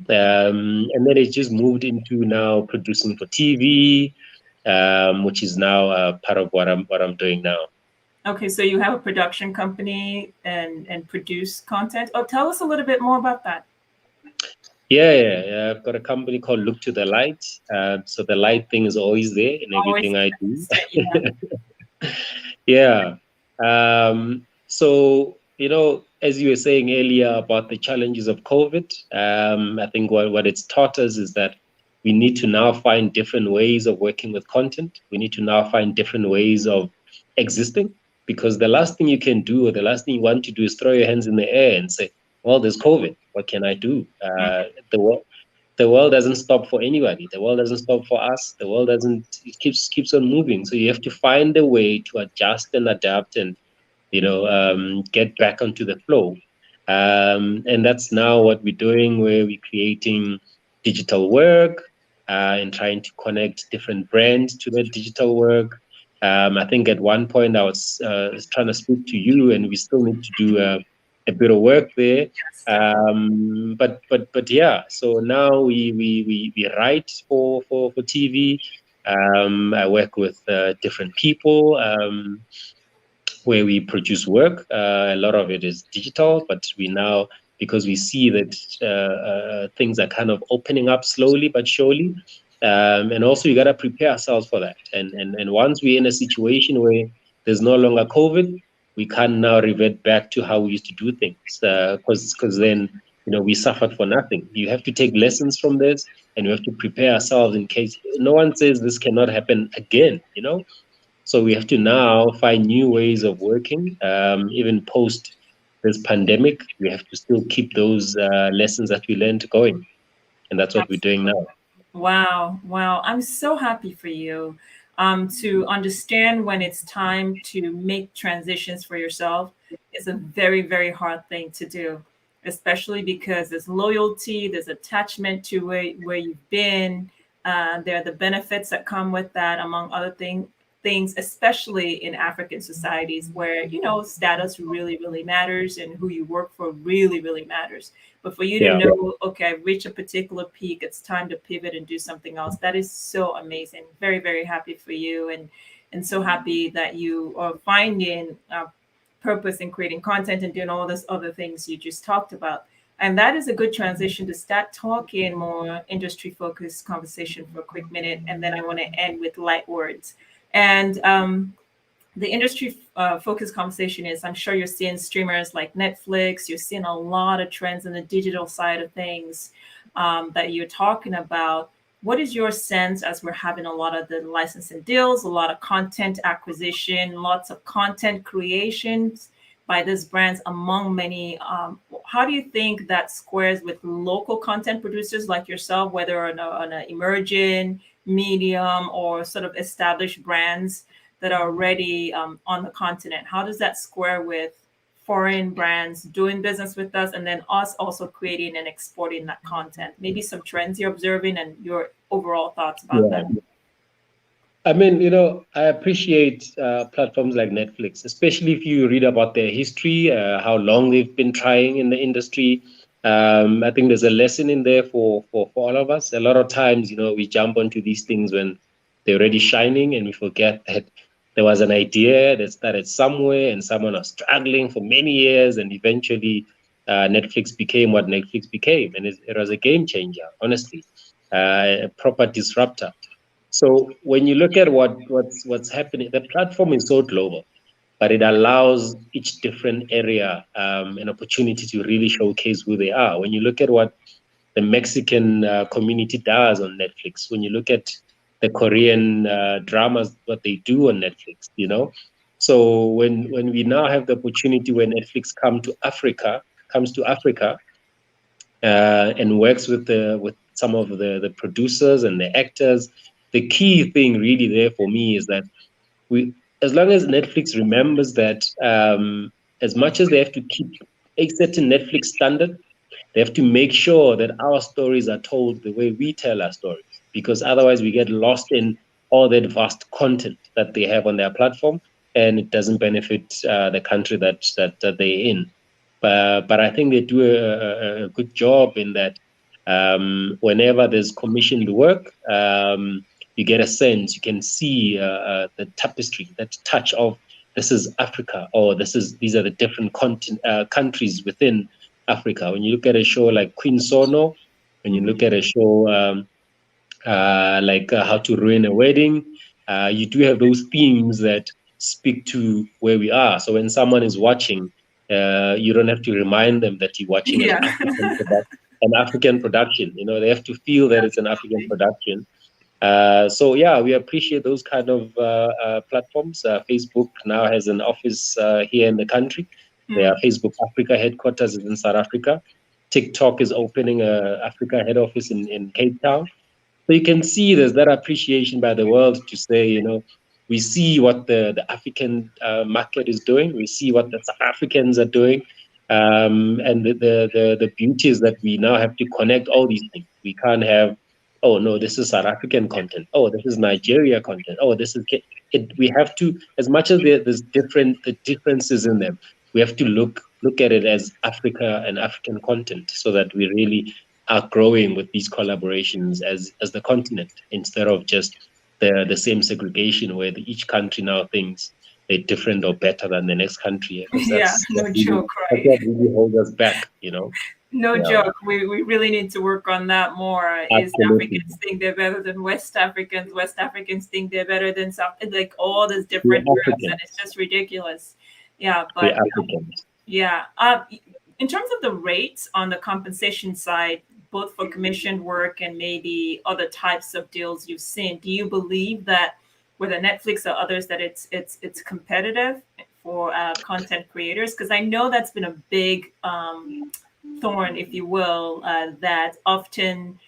And then it just moved into now producing for TV, which is now part of what I'm doing now. Okay, so you have a production company and produce content. Oh, tell us a little bit more about that. Yeah. I've got a company called Look to the Light. So the light thing is always there in Always everything I do. consistent. Yeah. Yeah. So, as you were saying earlier about the challenges of COVID, I think what it's taught us is that we need to now find different ways of working with content. We need to now find different ways of existing, because the last thing you can do, or the last thing you want to do, is throw your hands in the air and say, well, there's COVID. What can I do? The world doesn't stop for anybody. The world doesn't stop for us. The world doesn't. It keeps on moving. So you have to find a way to adjust and adapt and get back onto the flow. And that's now what we're doing, where we're creating digital work and trying to connect different brands to that digital work. I think at one point I was trying to speak to you, and we still need to do a bit of work there. Yes, definitely. But yeah, so now we write for TV. I work with different people. Where we produce work. A lot of it is digital, but we now, because we see that things are kind of opening up slowly but surely. And also, you got to prepare ourselves for that. And once we're in a situation where there's no longer COVID, we can now revert back to how we used to do things. Because then, we suffered for nothing. You have to take lessons from this, and we have to prepare ourselves in case no one says this cannot happen again. So we have to now find new ways of working, even post this pandemic. We have to still keep those lessons that we learned going, and that's what we're doing Absolutely. now. Wow, wow. I'm so happy for you to understand when it's time to make transitions for yourself is a very, very hard thing to do, especially because there's loyalty, there's attachment to where you've been. There are the benefits that come with that, among other things, especially in African societies where, status really, really matters and who you work for really, really matters. But for you to Yeah, know, okay, I've reached a particular peak, it's time to pivot and do something else. That is so amazing. Very, very happy for you, and so happy that you are finding purpose in creating content and doing all those other things you just talked about. And that is a good transition to start talking more industry focused conversation for a quick minute. And then I want to end with light words. And the industry focused conversation is, I'm sure you're seeing streamers like Netflix, you're seeing a lot of trends in the digital side of things that you're talking about. What is your sense as we're having a lot of the licensing deals, a lot of content acquisition, lots of content creations by these brands among many? How do you think that squares with local content producers like yourself, whether on an emerging medium or sort of established brands that are already on the continent? How does that square with foreign brands doing business with us and then us also creating and exporting that content? Maybe some trends you're observing and your overall thoughts about yeah. that. I mean, I appreciate platforms like Netflix, especially if you read about their history, how long they've been trying in the industry. I think there's a lesson in there for all of us. A lot of times, we jump onto these things when they're already shining, and we forget that there was an idea that started somewhere and someone was struggling for many years, and eventually Netflix became what Netflix became. And it was a game changer, honestly, a proper disruptor. So when you look at what's happening, the platform is so global, but it allows each different area an opportunity to really showcase who they are. When you look at what the Mexican community does on Netflix, when you look at the Korean dramas, what they do on Netflix. So when we now have the opportunity, when Netflix comes to Africa, and works with some of the producers and the actors. The key thing really there for me is that we, as long as Netflix remembers that, as much as they have to keep a certain Netflix standard, they have to make sure that our stories are told the way we tell our stories, because otherwise we get lost in all that vast content that they have on their platform, and it doesn't benefit the country that they're in. But I think they do a good job in that. Whenever there's commissioned work, you get a sense, you can see the tapestry, that touch of this is Africa, or these are the different countries within Africa. When you look at a show like Queen Sono, when you look at a show like How to Ruin a Wedding, you do have those themes that speak to where we are. So when someone is watching, you don't have to remind them that you're watching Yeah. an African production. They have to feel that it's an African production. So yeah, we appreciate those kind of platforms. Facebook now has an office here in the country. Their Facebook Africa headquarters is in South Africa. TikTok is opening a Africa head office in Cape Town. So you can see there's that appreciation by the world to say, we see what the African market is doing. We see what the South Africans are doing. And the beauty is that we now have to connect all these things. We can't have, oh, no, this is South African content. Oh, this is Nigeria content. Oh, this is... We have to, as much as there's the differences in them, we have to look at it as Africa and African content so that we really are growing with these collaborations as the continent instead of just the same segregation where each country now thinks they're different or better than the next country, because Yeah, no joke, that's right? what really holds us back, No Yeah, joke. We really need to work on that more. Is absolutely. Africans think they're better than West Africans? West Africans think they're better than South. Like all these We're different groups, and it's Africans. just ridiculous. Yeah, We're but Africans. yeah. In terms of the rates on the compensation side, both for commissioned work and maybe other types of deals you've seen, do you believe that whether Netflix or others that it's competitive for content creators? Because I know that's been a big thorn, if you will, that often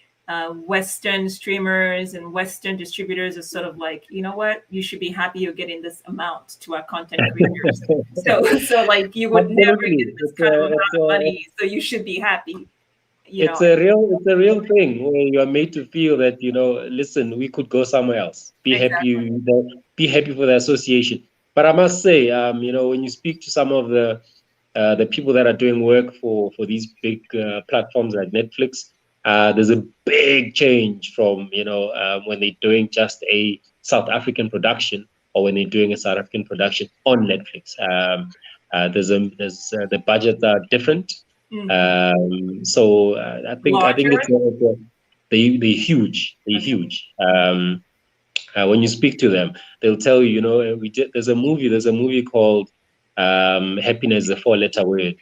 Western streamers and Western distributors are sort of like, you know what, you should be happy you're getting this amount to our content creators. So like you would never Absolutely. get this kind of amount of money, so you should be happy, you know. It's a real thing where you are made to feel that, listen, we could go somewhere else. Exactly. Be happy for the association. But I must say, when you speak to some of the people that are doing work for these big platforms like Netflix, there's a big change from when they're doing just a South African production or when they're doing a South African production on Netflix. The budgets are different. Hmm. So I think Larger. they're huge. They're Okay. huge. When you speak to them, they'll tell you, there's a movie called Happiness is a Four-Letter Word.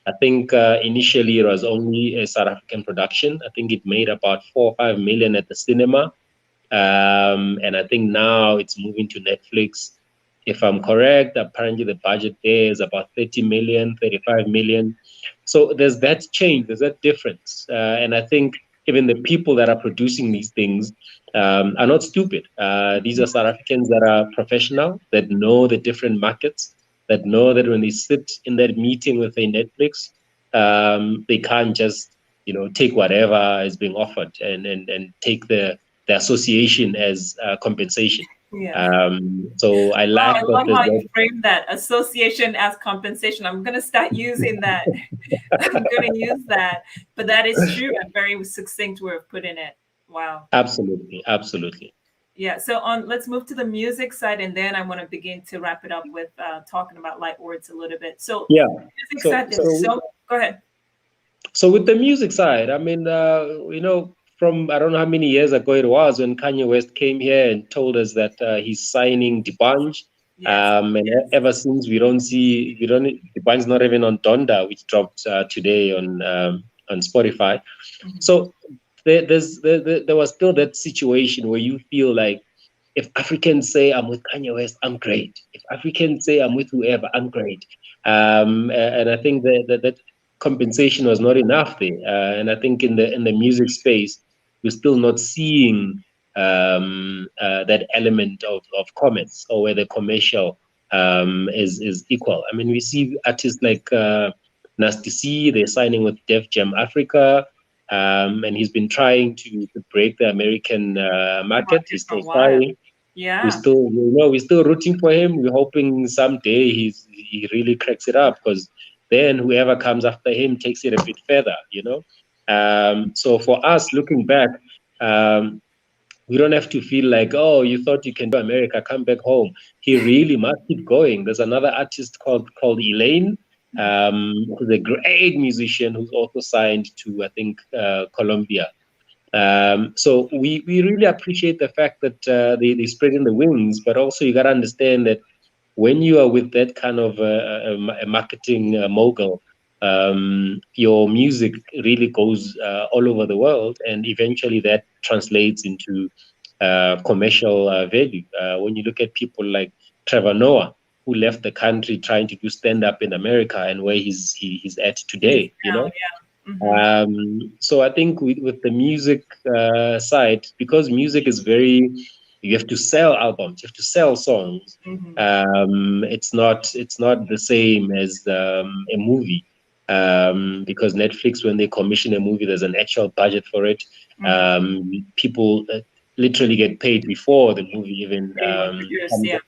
I think initially it was only a South African production. I think it made about 4 or 5 million at the cinema. And I think now it's moving to Netflix. If I'm correct, apparently the budget there is about 30 million, 35 million. So there's that change, there's that difference. And I think even the people that are producing these things are not stupid. These are South Africans that are professional, that know the different markets, that know that when they sit in that meeting with a Netflix, they can't just take whatever is being offered and take the association as compensation. Yes. So I Wow, like I that love there's how you that. frame that association as compensation. I'm going to start using that. I'm going to use that. But that is true and very succinct way of putting it. Wow. Absolutely, absolutely. Yeah. So on, let's move to the music side, and then I want to begin to wrap it up with talking about Lite Words a little bit. So Yeah. music So side, so there's so go ahead. so with the music side, I mean, from I don't know how many years ago it was when Kanye West came here and told us that he's signing D'banj. Yes. And Yes. ever since we don't D'banj's not even on Donda, which dropped today on Spotify. Mhm. So there was still that situation where you feel like if Africans say I'm with Kanye West, I'm great. If Africans say I'm with whoever, I'm great. And I think that compensation was not enough there. And I think in the music space, we're still not seeing that element of commerce or where the commercial is equal. I mean, we see artists like Nasty C, they're signing with Def Jam Africa. And he's been trying to break the American market. Market He's for a still while. trying. Yeah. We're still rooting for him. We're hoping someday he really cracks it up, because then whoever comes after him takes it a bit further. So for us, looking back, um, we don't have to feel like, oh, you thought you can do America, come back home. He really must keep going. There's another artist called Elaine, who's a great musician who's also signed to, I think, Colombia. So we really appreciate the fact that they spreading the wings, but also you got to understand that when you are with that kind of a marketing mogul, your music really goes all over the world, and eventually that translates into commercial value. When you look at people like Trevor Noah, who left the country trying to do stand up in America and where he's at He is today, now, yeah. Mm-hmm. So I think with the music side, because music is very, you have to sell albums, you have to sell songs. Mm-hmm. It's not the same as a movie, because Netflix, when they commission a movie, there's an actual budget for it. Mm-hmm. People literally get paid before the movie even Even produced, comes yeah.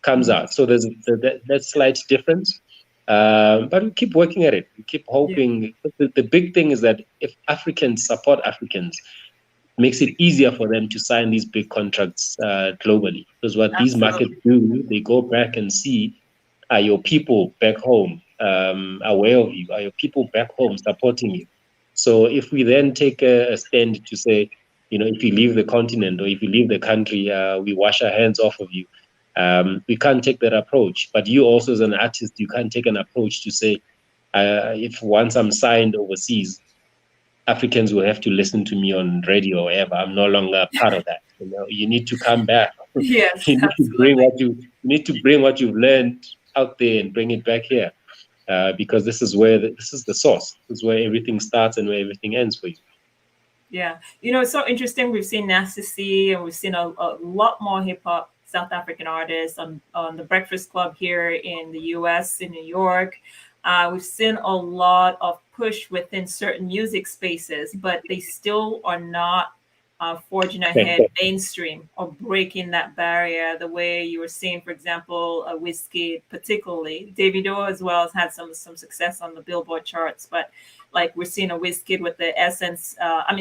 comes Mm-hmm. out. So there's that slight difference. But we keep working at it. We keep Yeah, hoping. The big thing is that if Africans support Africans, it makes it easier for them to sign these big contracts globally. Because what these markets absolutely. do, they go back and see, are your people back home aware of you? Are your people back home supporting you? So if we then take a stand to say, if you leave the continent or if you leave the country, we wash our hands off of you. We can't take that approach. But you also, as an artist, you can't take an approach to say, if once I'm signed overseas, Africans will have to listen to me on radio or whatever. I'm no longer part of that. You need to come back. Yes, you need to bring absolutely. what you've learned out there and bring it back here, because this is this is the source. This is where everything starts and where everything ends for you. Yeah. It's so interesting. We've seen Nasty C and we've seen a lot more hip hop South African artists on the Breakfast Club here in the US, in New York. We've seen a lot of push within certain music spaces, but they still are not forging Thank ahead you. mainstream or breaking that barrier the way you were seeing, for example, Whiskey, particularly. Davido as well has had some success on the Billboard charts, but like we're seeing a Whiskey with the Essence,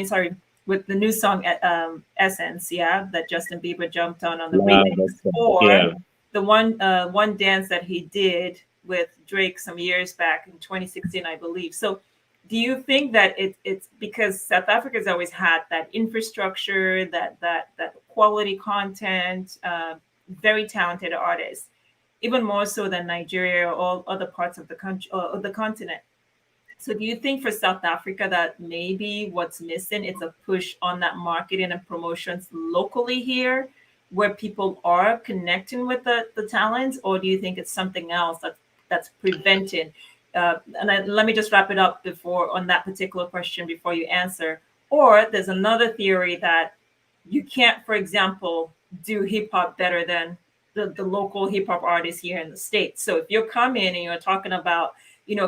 sorry, with the new song Essence, yeah, that Justin Bieber jumped on the Wow, remix, or yeah, the one dance that he did with Drake some years back in 2016, I believe. So do you think that it's because South Africa's always had that infrastructure, that quality content, very talented artists, even more so than Nigeria or all other parts of the country or the continent? So do you think for South Africa that maybe what's missing is a push on that marketing and promotions locally here, where people are connecting with the talents, or do you think it's something else that's preventing? Let me just wrap it up before on that particular question before you answer. Or there's another theory that you can't, for example, do hip hop better than the local hip hop artists here in the States. So if you're coming and you're talking about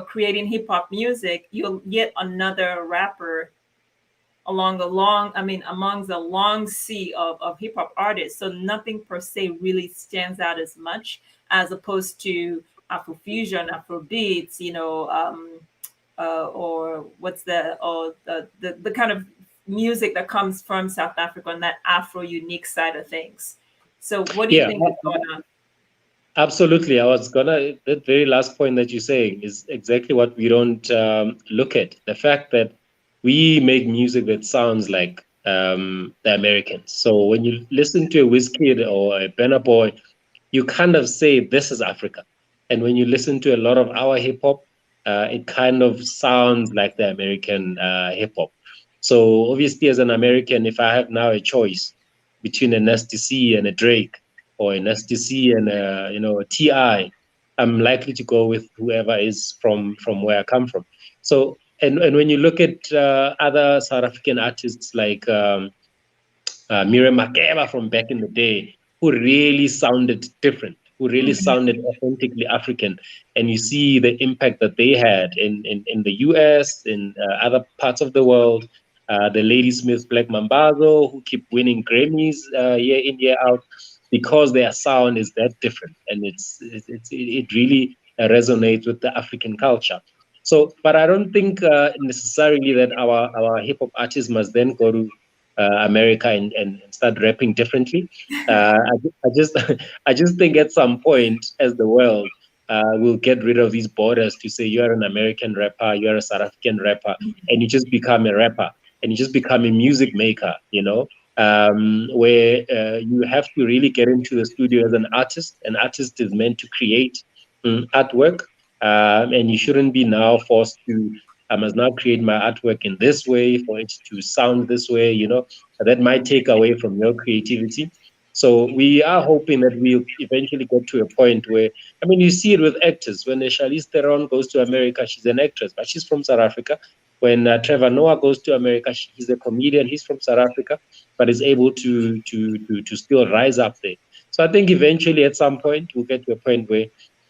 creating hip hop music, you'll get another rapper amongst a long sea of hip hop artists. So nothing per se really stands out as much as opposed to Afrofusion, Afro beats, or what's the kind of music that comes from South Africa and that Afro unique side of things. So what do you yeah. think is going on? Absolutely. That very last point that you're saying is exactly what we don't look at. The fact that we make music that sounds like the Americans. So when you listen to a Wizkid or a Burna Boy, you kind of say, this is Africa. And when you listen to a lot of our hip hop, it kind of sounds like the American hip hop. So obviously, as an American, if I have now a choice between a Nasty C and a Drake, or an STC and a TI, I'm likely to go with whoever is from where I come from. So and when you look at other South African artists like Miriam Makeba from back in the day, who really sounded different, who really Mhm. sounded authentically African. And you see the impact that they had in the US, in other parts of the world. The Ladysmith Black Mambazo, who keep winning Grammys year in, year out, because their sound is that different. And it really resonates with the African culture. So, but I don't think necessarily that our hip hop artists must then go to America and start rapping differently. I just I just think at some point, as the world will get rid of these borders to say you're an American rapper, you're a South African rapper, and you just become a rapper and you just become a music maker. Where you have to really get into the studio as an artist. An artist is meant to create artwork, and you shouldn't be now forced to. I must now create my artwork in this way for it to sound this way. That might take away from your creativity. So we are hoping that we'll eventually get to a point where, I mean, you see it with actors. When Charlize Theron goes to America, she's an actress, but she's from South Africa. When Trevor Noah goes to America, he's a comedian. He's from South Africa, but is able to still rise up there. So I think eventually, at some point, we'll get to a point where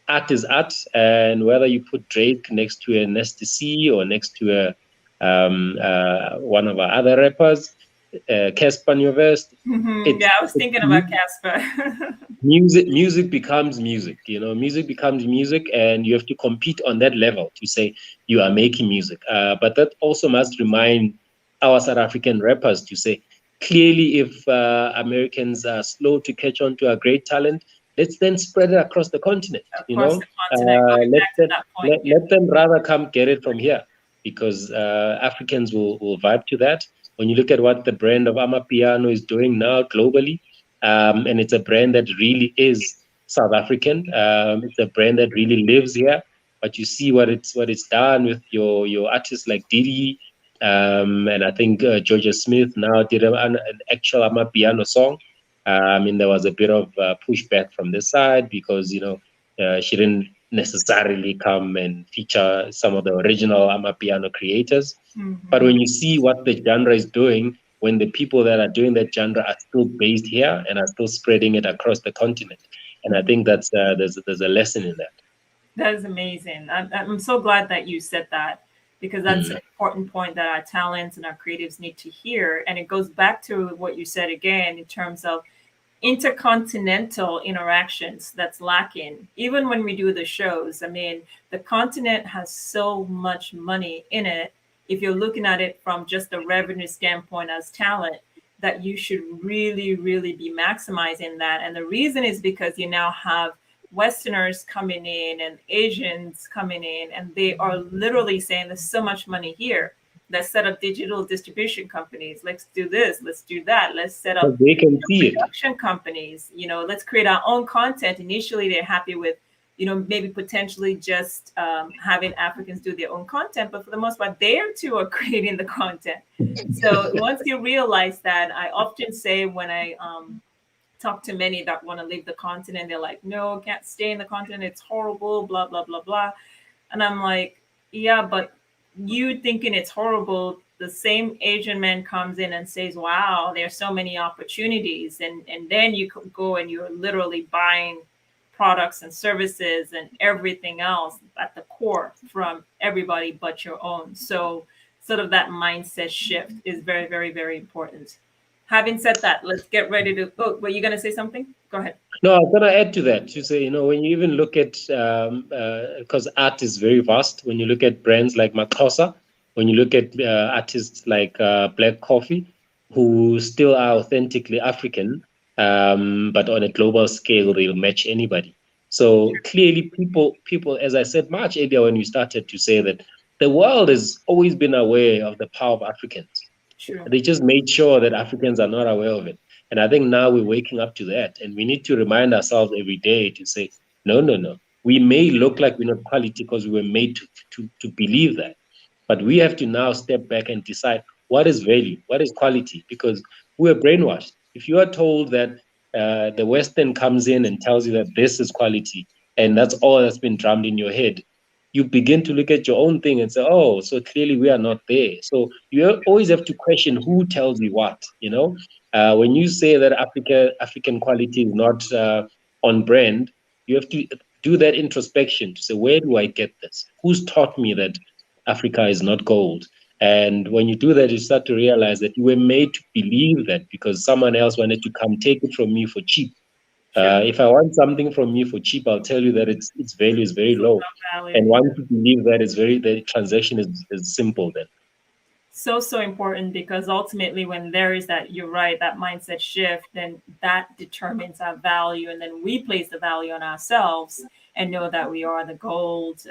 art is art, and whether you put Drake next to a Nasty C or next to a one of our other rappers, Casper Nyovest, Yeah, it's I was thinking about Casper. music becomes music. Music becomes music, and you have to compete on that level to say you are making music. But that also must remind our South African rappers to say clearly, if Americans are slow to catch on to our great talent, let's then spread it across the continent. Across the continent, going Let back to them that point. Yeah. let them rather come get it from here, because Africans will vibe to that. When you look at what the brand of Amapiano is doing now globally, and it's a brand that really is South African. It's a brand that really lives here. But you see what it's done with your artists like Diddy, and I think Georgia Smith now did an actual Amapiano song. I mean, there was a bit of pushback from this side because she didn't necessarily come and feature some of the original Amapiano creators. But when you see what the genre is doing, when the people that are doing that genre are still based here and are still spreading it across the continent, and I think that's there's a lesson in that. That is amazing. I'm so glad that you said that, because that's Mm. an important point that our talents and our creatives need to hear. And it goes back to what you said again in terms of intercontinental interactions that's lacking. Even when we do the shows, I mean, the continent has so much money in it. If you're looking at it from just a revenue standpoint as talent, that you should really, really be maximizing that. And the reason is because you now have Westerners coming in and Asians coming in, and they are literally saying there's so much money here. Let's set up digital distribution companies. Let's do this. Let's do that. Let's set So up they can see it. production companies. Let's create our own content. Initially, they're happy with, maybe potentially just having Africans do their own content, but for the most part, they too are creating the content. So once you realize that, I often say when I talk to many that want to leave the continent, they're like, no, can't stay in the continent. It's horrible, blah, blah, blah, blah. And I'm like, yeah, but you thinking it's horrible, the same Asian man comes in and says, wow, there's so many opportunities. And then you could go and you're literally buying products and services and everything else at the core from everybody but your own. So sort of that mindset shift is very, very, very important. Having said that, let's get ready to go. Were you going to say something? Go ahead. No, I was gonna add to that to say, when you even look at because art is very vast. When you look at brands like Makosa, when you look at artists like Black Coffee, who still are authentically African, but on a global scale, they'll match anybody. So clearly, people, as I said much earlier when we started to say that the world has always been aware of the power of Africans. True. They just made sure that Africans are not aware of it. And I think now we're waking up to that. And we need to remind ourselves every day to say, no, no, no. We may look like we're not quality because we were made to believe that. But we have to now step back and decide what is value, what is quality, because we're brainwashed. If you are told that the Western comes in and tells you that this is quality, and that's all that's been drummed in your head, you begin to look at your own thing and say, oh, so clearly we are not there. So you always have to question who tells you what. When you say that African quality is not on brand, you have to do that introspection to say, where do I get this? Who's taught me that Africa is not gold? And when you do that, you start to realize that you were made to believe that because someone else wanted to come take it from me for cheap. True. If I want something from you for cheap, I'll tell you that its value is very low. And Value. once you believe that the transaction is simple then. So, so important, because ultimately when there is that, you're right, that mindset shift, then that determines our value. And then we place the value on ourselves and know that we are the gold,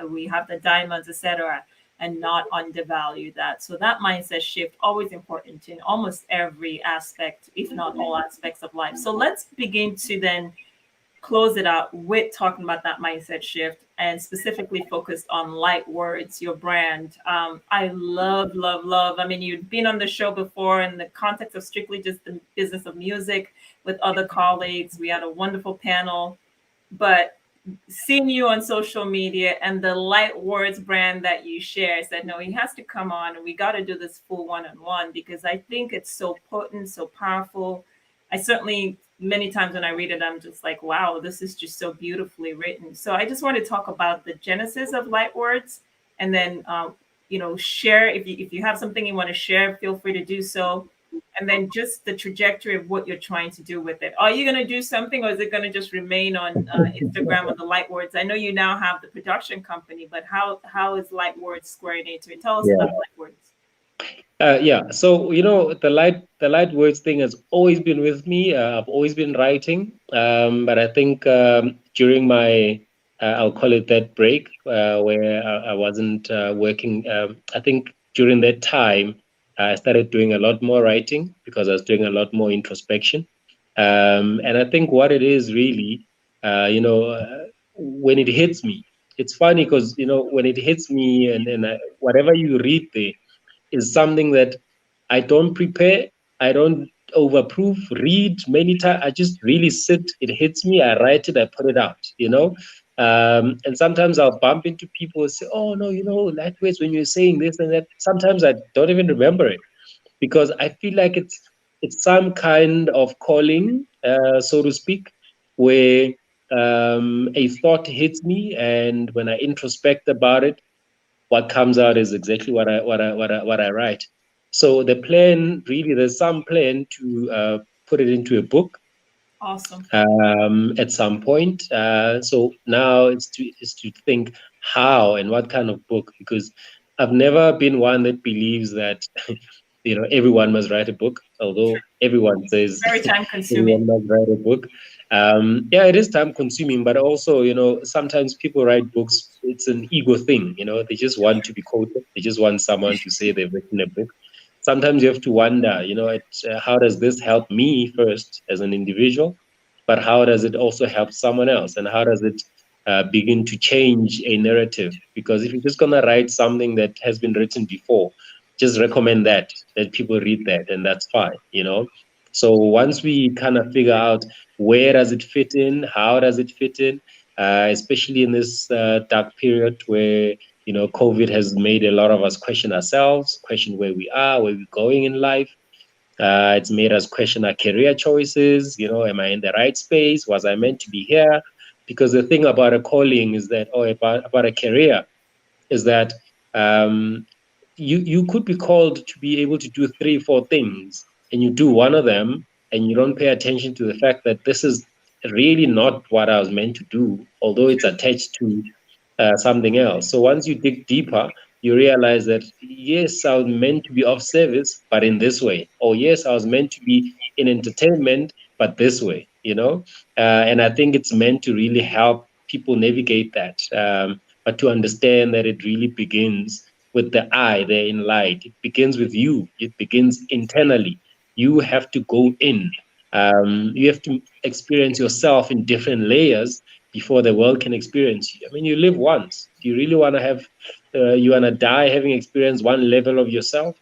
we have the diamonds, etc., and not undervalue that. So that mindset shift always important in almost every aspect, if not all aspects of life. So let's begin to then close it out with talking about that mindset shift and specifically focused on Lite Words, your brand. I love, love, love. I mean, you've been on the show before in the context of strictly just the business of music with other colleagues. We had a wonderful panel, but seeing you on social media and the Lite Words brand that you share, I said, no, he has to come on and we got to do this full one-on-one because I think it's so potent, so powerful. I certainly, many times when I read it, I'm just like, wow, this is just so beautifully written. So I just want to talk about the genesis of Lite Words and then, share if you have something you want to share, feel free to do so, and then just the trajectory of what you're trying to do with it. Are you going to do something, or is it going to just remain on Instagram with the Lite Words? I know you now have the production company, but how is Lite Words squaring into it? Tell us Yeah. about Lite Words. Yeah. So the light words thing has always been with me. I've always been writing, but I think during my I'll call it that break where I wasn't working. I think during that time I started doing a lot more writing because I was doing a lot more introspection. And I think what it is really, when it hits me, it's funny because when it hits me and whatever you read there is something that I don't prepare, I don't overproof, read many times. I just really sit, it hits me, I write it, I put it out. And sometimes I'll bump into people and say, oh, no, Lightweights, when you're saying this and that, sometimes I don't even remember it because I feel like it's some kind of calling, so to speak, where a thought hits me, and when I introspect about it, what comes out is exactly what I write. So the plan, really, there's some plan to put it into a book Awesome. at some point. So now it's to think how and what kind of book, because I've never been one that believes that everyone must write a book, although everyone says Very time consuming. everyone must write a book. Yeah, it is time consuming, but also, sometimes people write books. It's an ego thing. They just want to be quoted. They just want someone to say they've written a book. Sometimes you have to wonder, how does this help me first as an individual, but how does it also help someone else, and how does it begin to change a narrative? Because if you're just gonna write something that has been written before, just recommend that people read that, and that's fine. So once we kind of figure out where does it fit in, how does it fit in, especially in this dark period where COVID has made a lot of us question ourselves, question where we are, where we're going in life. It's made us question our career choices. Am I in the right space? Was I meant to be here? Because the thing about a calling is that, or about a career, is that um, you could be called to be able to do 3 4 things, and you do one of them, and you don't pay attention to the fact that this is really not what I was meant to do, although it's attached to something else. So once you dig deeper, you realize that yes, I was meant to be of service, but in this way. Or yes, I was meant to be in entertainment, but this way. And I think it's meant to really help people navigate that, but to understand that it really begins with the I there in light. It begins with you. It begins internally. You have to go in. You have to experience yourself in different layers before the world can experience you. I mean, you live once. Do you really want to have, you want to die having experienced one level of yourself?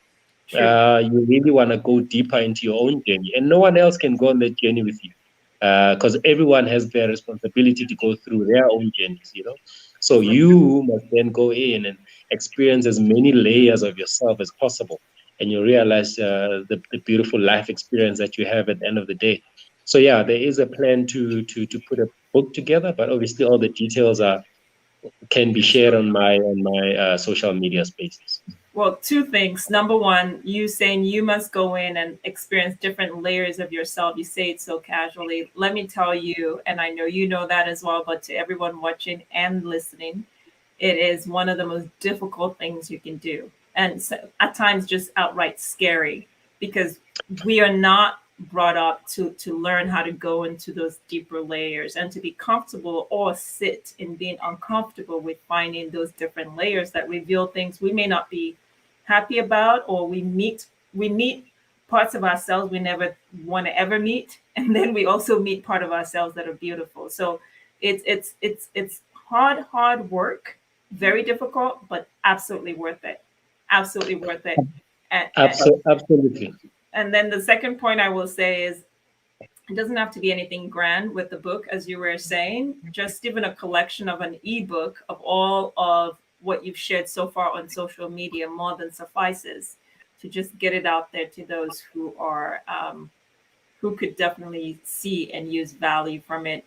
True. You really want to go deeper into your own journey, and no one else can go on that journey with you, because everyone has their responsibility to go through their own journeys. So you must then go in and experience as many layers of yourself as possible, and you realize the beautiful life experience that you have at the end of the day. So yeah, there is a plan to put a book together, but obviously all the details can be shared on my social media spaces. Well, two things. Number one, you saying you must go in and experience different layers of yourself. You say it so casually. Let me tell you, and I know you know that as well, but to everyone watching and listening, it is one of the most difficult things you can do. And so, at times just outright scary because we are not brought up to learn how to go into those deeper layers and to be comfortable or sit in being uncomfortable with finding those different layers that reveal things we may not be happy about, or we meet parts of ourselves we never want to ever meet, and then we also meet part of ourselves that are beautiful. So it's hard work, very difficult, but absolutely worth it. Absolutely worth it. Absolutely. And then the second point I will say is it doesn't have to be anything grand with the book, as you were saying. Just even a collection of an ebook of all of what you've shared so far on social media more than suffices to just get it out there to those who are who could definitely see and use value from it.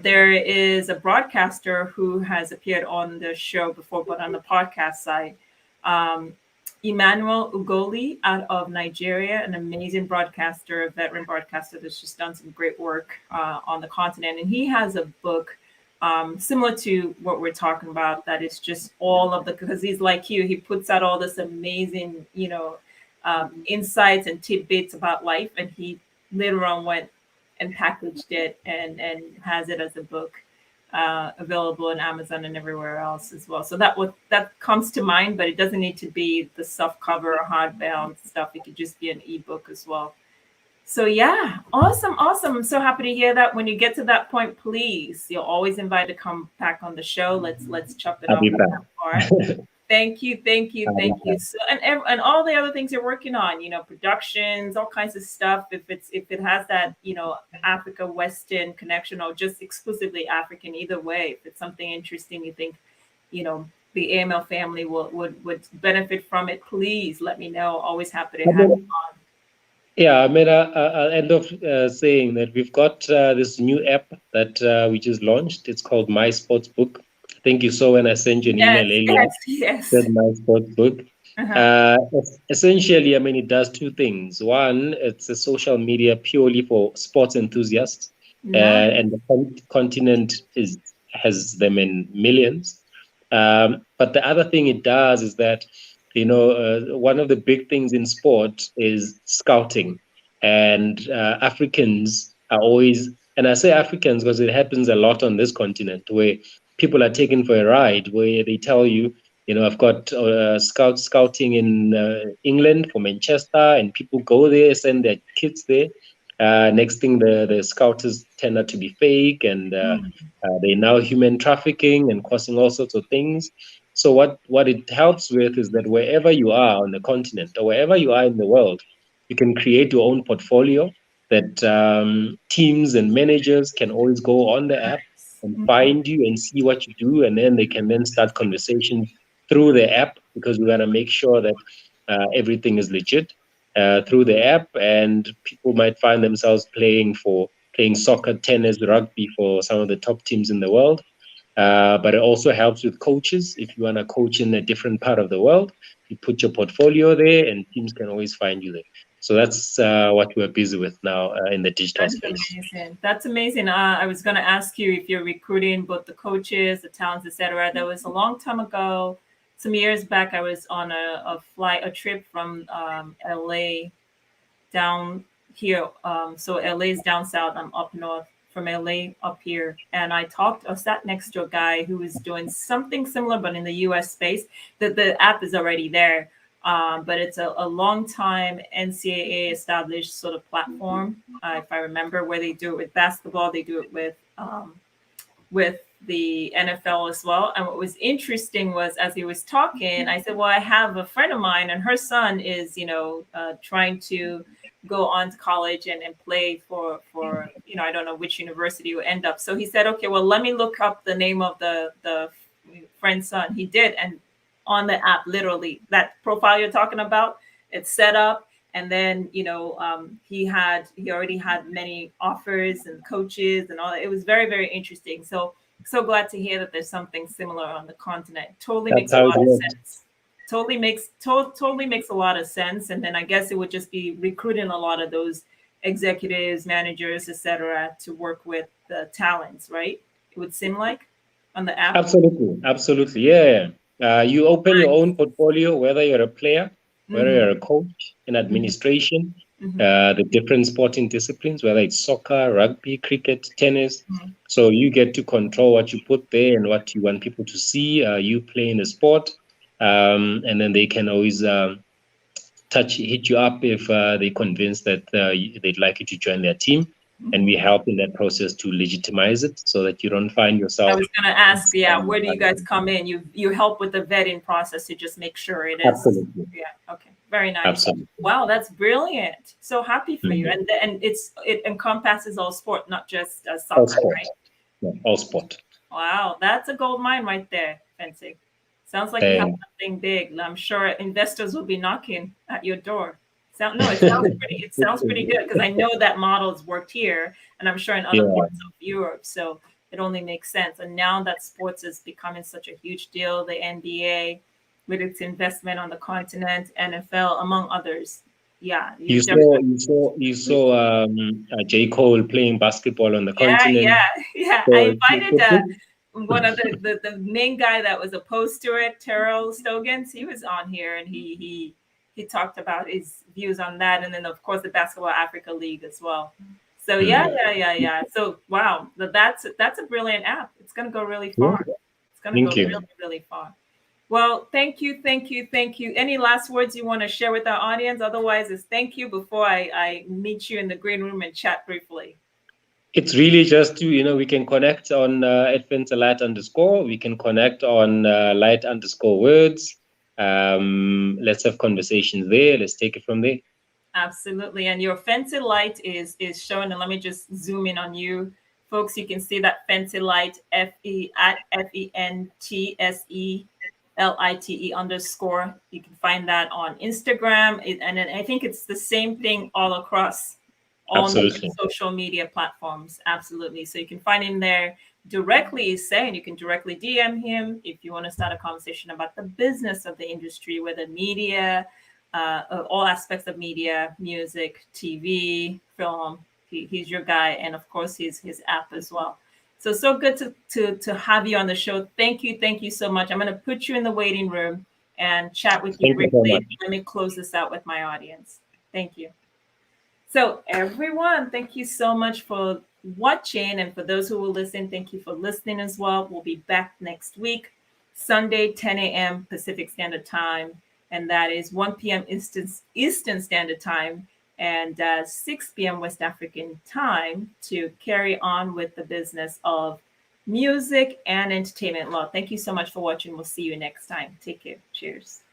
There is a broadcaster who has appeared on the show before, but on the podcast side. Um, Emmanuel Ugoli out of Nigeria, an amazing broadcaster, a veteran broadcaster that's just done some great work on the continent. And he has a book similar to what we're talking about, that is just all of the, because he's like you, he puts out all this amazing, insights and tidbits about life. And he later on went and packaged it and has it as a book available on Amazon and everywhere else as well. So that comes to mind, but it doesn't need to be the soft cover or hardbound stuff. It could just be an ebook as well. So yeah, awesome. I'm so happy to hear that. When you get to that point, please, you're always invited to come back on the show. Let's chop it I'll off be on back. that part. Thank you. So, and all the other things you're working on, productions, all kinds of stuff. If it has that, Africa Western connection, or just exclusively African, either way, if it's something interesting you think, the AML family would benefit from it, please let me know. Always happy to have you on. Yeah, I mean, I'll end off saying that we've got this new app that we just launched. It's called My Sports Book. Thank you. So when I sent you an email earlier, yes. said My Sports Book. Essentially, I mean, it does two things. One, it's a social media purely for sports enthusiasts, and the continent has them in millions. But the other thing it does is that, one of the big things in sport is scouting, and Africans are always, and I say Africans because it happens a lot on this continent, where people are taken for a ride, where they tell you, I've got scouting in England for Manchester, and people go there, send their kids there. Next thing, the scouters tend out to be fake, and they're now human trafficking and causing all sorts of things. So what it helps with is that wherever you are on the continent or wherever you are in the world, you can create your own portfolio that teams and managers can always go on the app and find you and see what you do, and then they can then start conversations through the app, because we want to make sure that everything is legit through the app, and people might find themselves playing soccer, tennis, rugby for some of the top teams in the world. But it also helps with coaches. If you want to coach in a different part of the world, you put your portfolio there, and teams can always find you there. So that's what we're busy with now in the digital space. Amazing. That's amazing. I was going to ask you if you're recruiting both the coaches, the talents, etc. That was a long time ago. Some years back, I was on a trip from LA down here. So LA is down south. I'm up north. From LA up here, and I sat next to a guy who was doing something similar, but in the US space. The app is already there, but it's a long time NCAA established sort of platform, if I remember, where they do it with basketball, they do it with the NFL as well. And what was interesting was, as he was talking, I said, well, I have a friend of mine, and her son is, trying to go on to college and play for I don't know which university will end up. So he said, okay, well, let me look up the name of the friend's son. He did, and on the app, literally that profile you're talking about, it's set up. And then he already had many offers and coaches and all. It was very, very interesting. So glad to hear that there's something similar on the continent. Totally makes a lot of sense. Totally makes a lot of sense. And then I guess it would just be recruiting a lot of those executives, managers, etc., to work with the talents, right? It would seem like on the app. Absolutely, yeah. You open your own portfolio, whether you're a player, whether you're a coach, in administration, the different sporting disciplines, whether it's soccer, rugby, cricket, tennis. So you get to control what you put there and what you want people to see. You play in a sport. And then they can always hit you up if they're convinced that they'd like you to join their team. And we help in that process to legitimize it so that you don't find yourself. I was going to ask, where do you guys come in? You help with the vetting process to just make sure it is. Absolutely. Yeah. Okay. Very nice. Absolutely. Wow, that's brilliant. So happy for you. And it encompasses all sport, not just soccer, all sport. right? Yeah, all sport. Wow, that's a gold mine right there, fencing. Sounds like you have something big. I'm sure investors will be knocking at your door. It sounds pretty good, because I know that model's worked here, and I'm sure in other parts of Europe. So it only makes sense. And now that sports is becoming such a huge deal, the NBA with its investment on the continent, NFL, among others. Yeah, you saw J. Cole playing basketball on the continent. Yeah. So I invited one of the main guy that was opposed to it, Terrell Stogans. He was on here, and he talked about his views on that, and then of course the Basketball Africa League as well. So yeah. So wow, that's a brilliant app. It's gonna go really far. It's gonna go really, really far. Well, thank you. Any last words you want to share with our audience? Otherwise, it's thank you before I meet you in the green room and chat briefly. It's really just to, we can connect on at Fentselite _ we can connect on Lite _Words. Let's have conversations there. Let's take it from there. Absolutely. And your Fentselite is shown. And let me just zoom in on you. Folks, you can see that Fentselite, FENTSE. LITE_. You can find that on Instagram. And then I think it's the same thing all across all social media platforms. Absolutely. So you can find him there directly, and you can directly DM him if you want to start a conversation about the business of the industry, whether media, all aspects of media, music, TV, film. He's your guy. And of course, his app as well. So good to have you on the show. Thank you so much. I'm going to put you in the waiting room and chat with you briefly. Let me close this out with my audience. Thank you. So everyone, thank you so much for watching. And for those who will listen, thank you for listening as well. We'll be back next week, Sunday, 10 a.m. Pacific Standard Time. And that is 1 p.m. Eastern Standard Time, and 6 p.m. West African time, to carry on with the business of music and entertainment law. Thank you so much for watching. We'll see you next time. Take care. Cheers.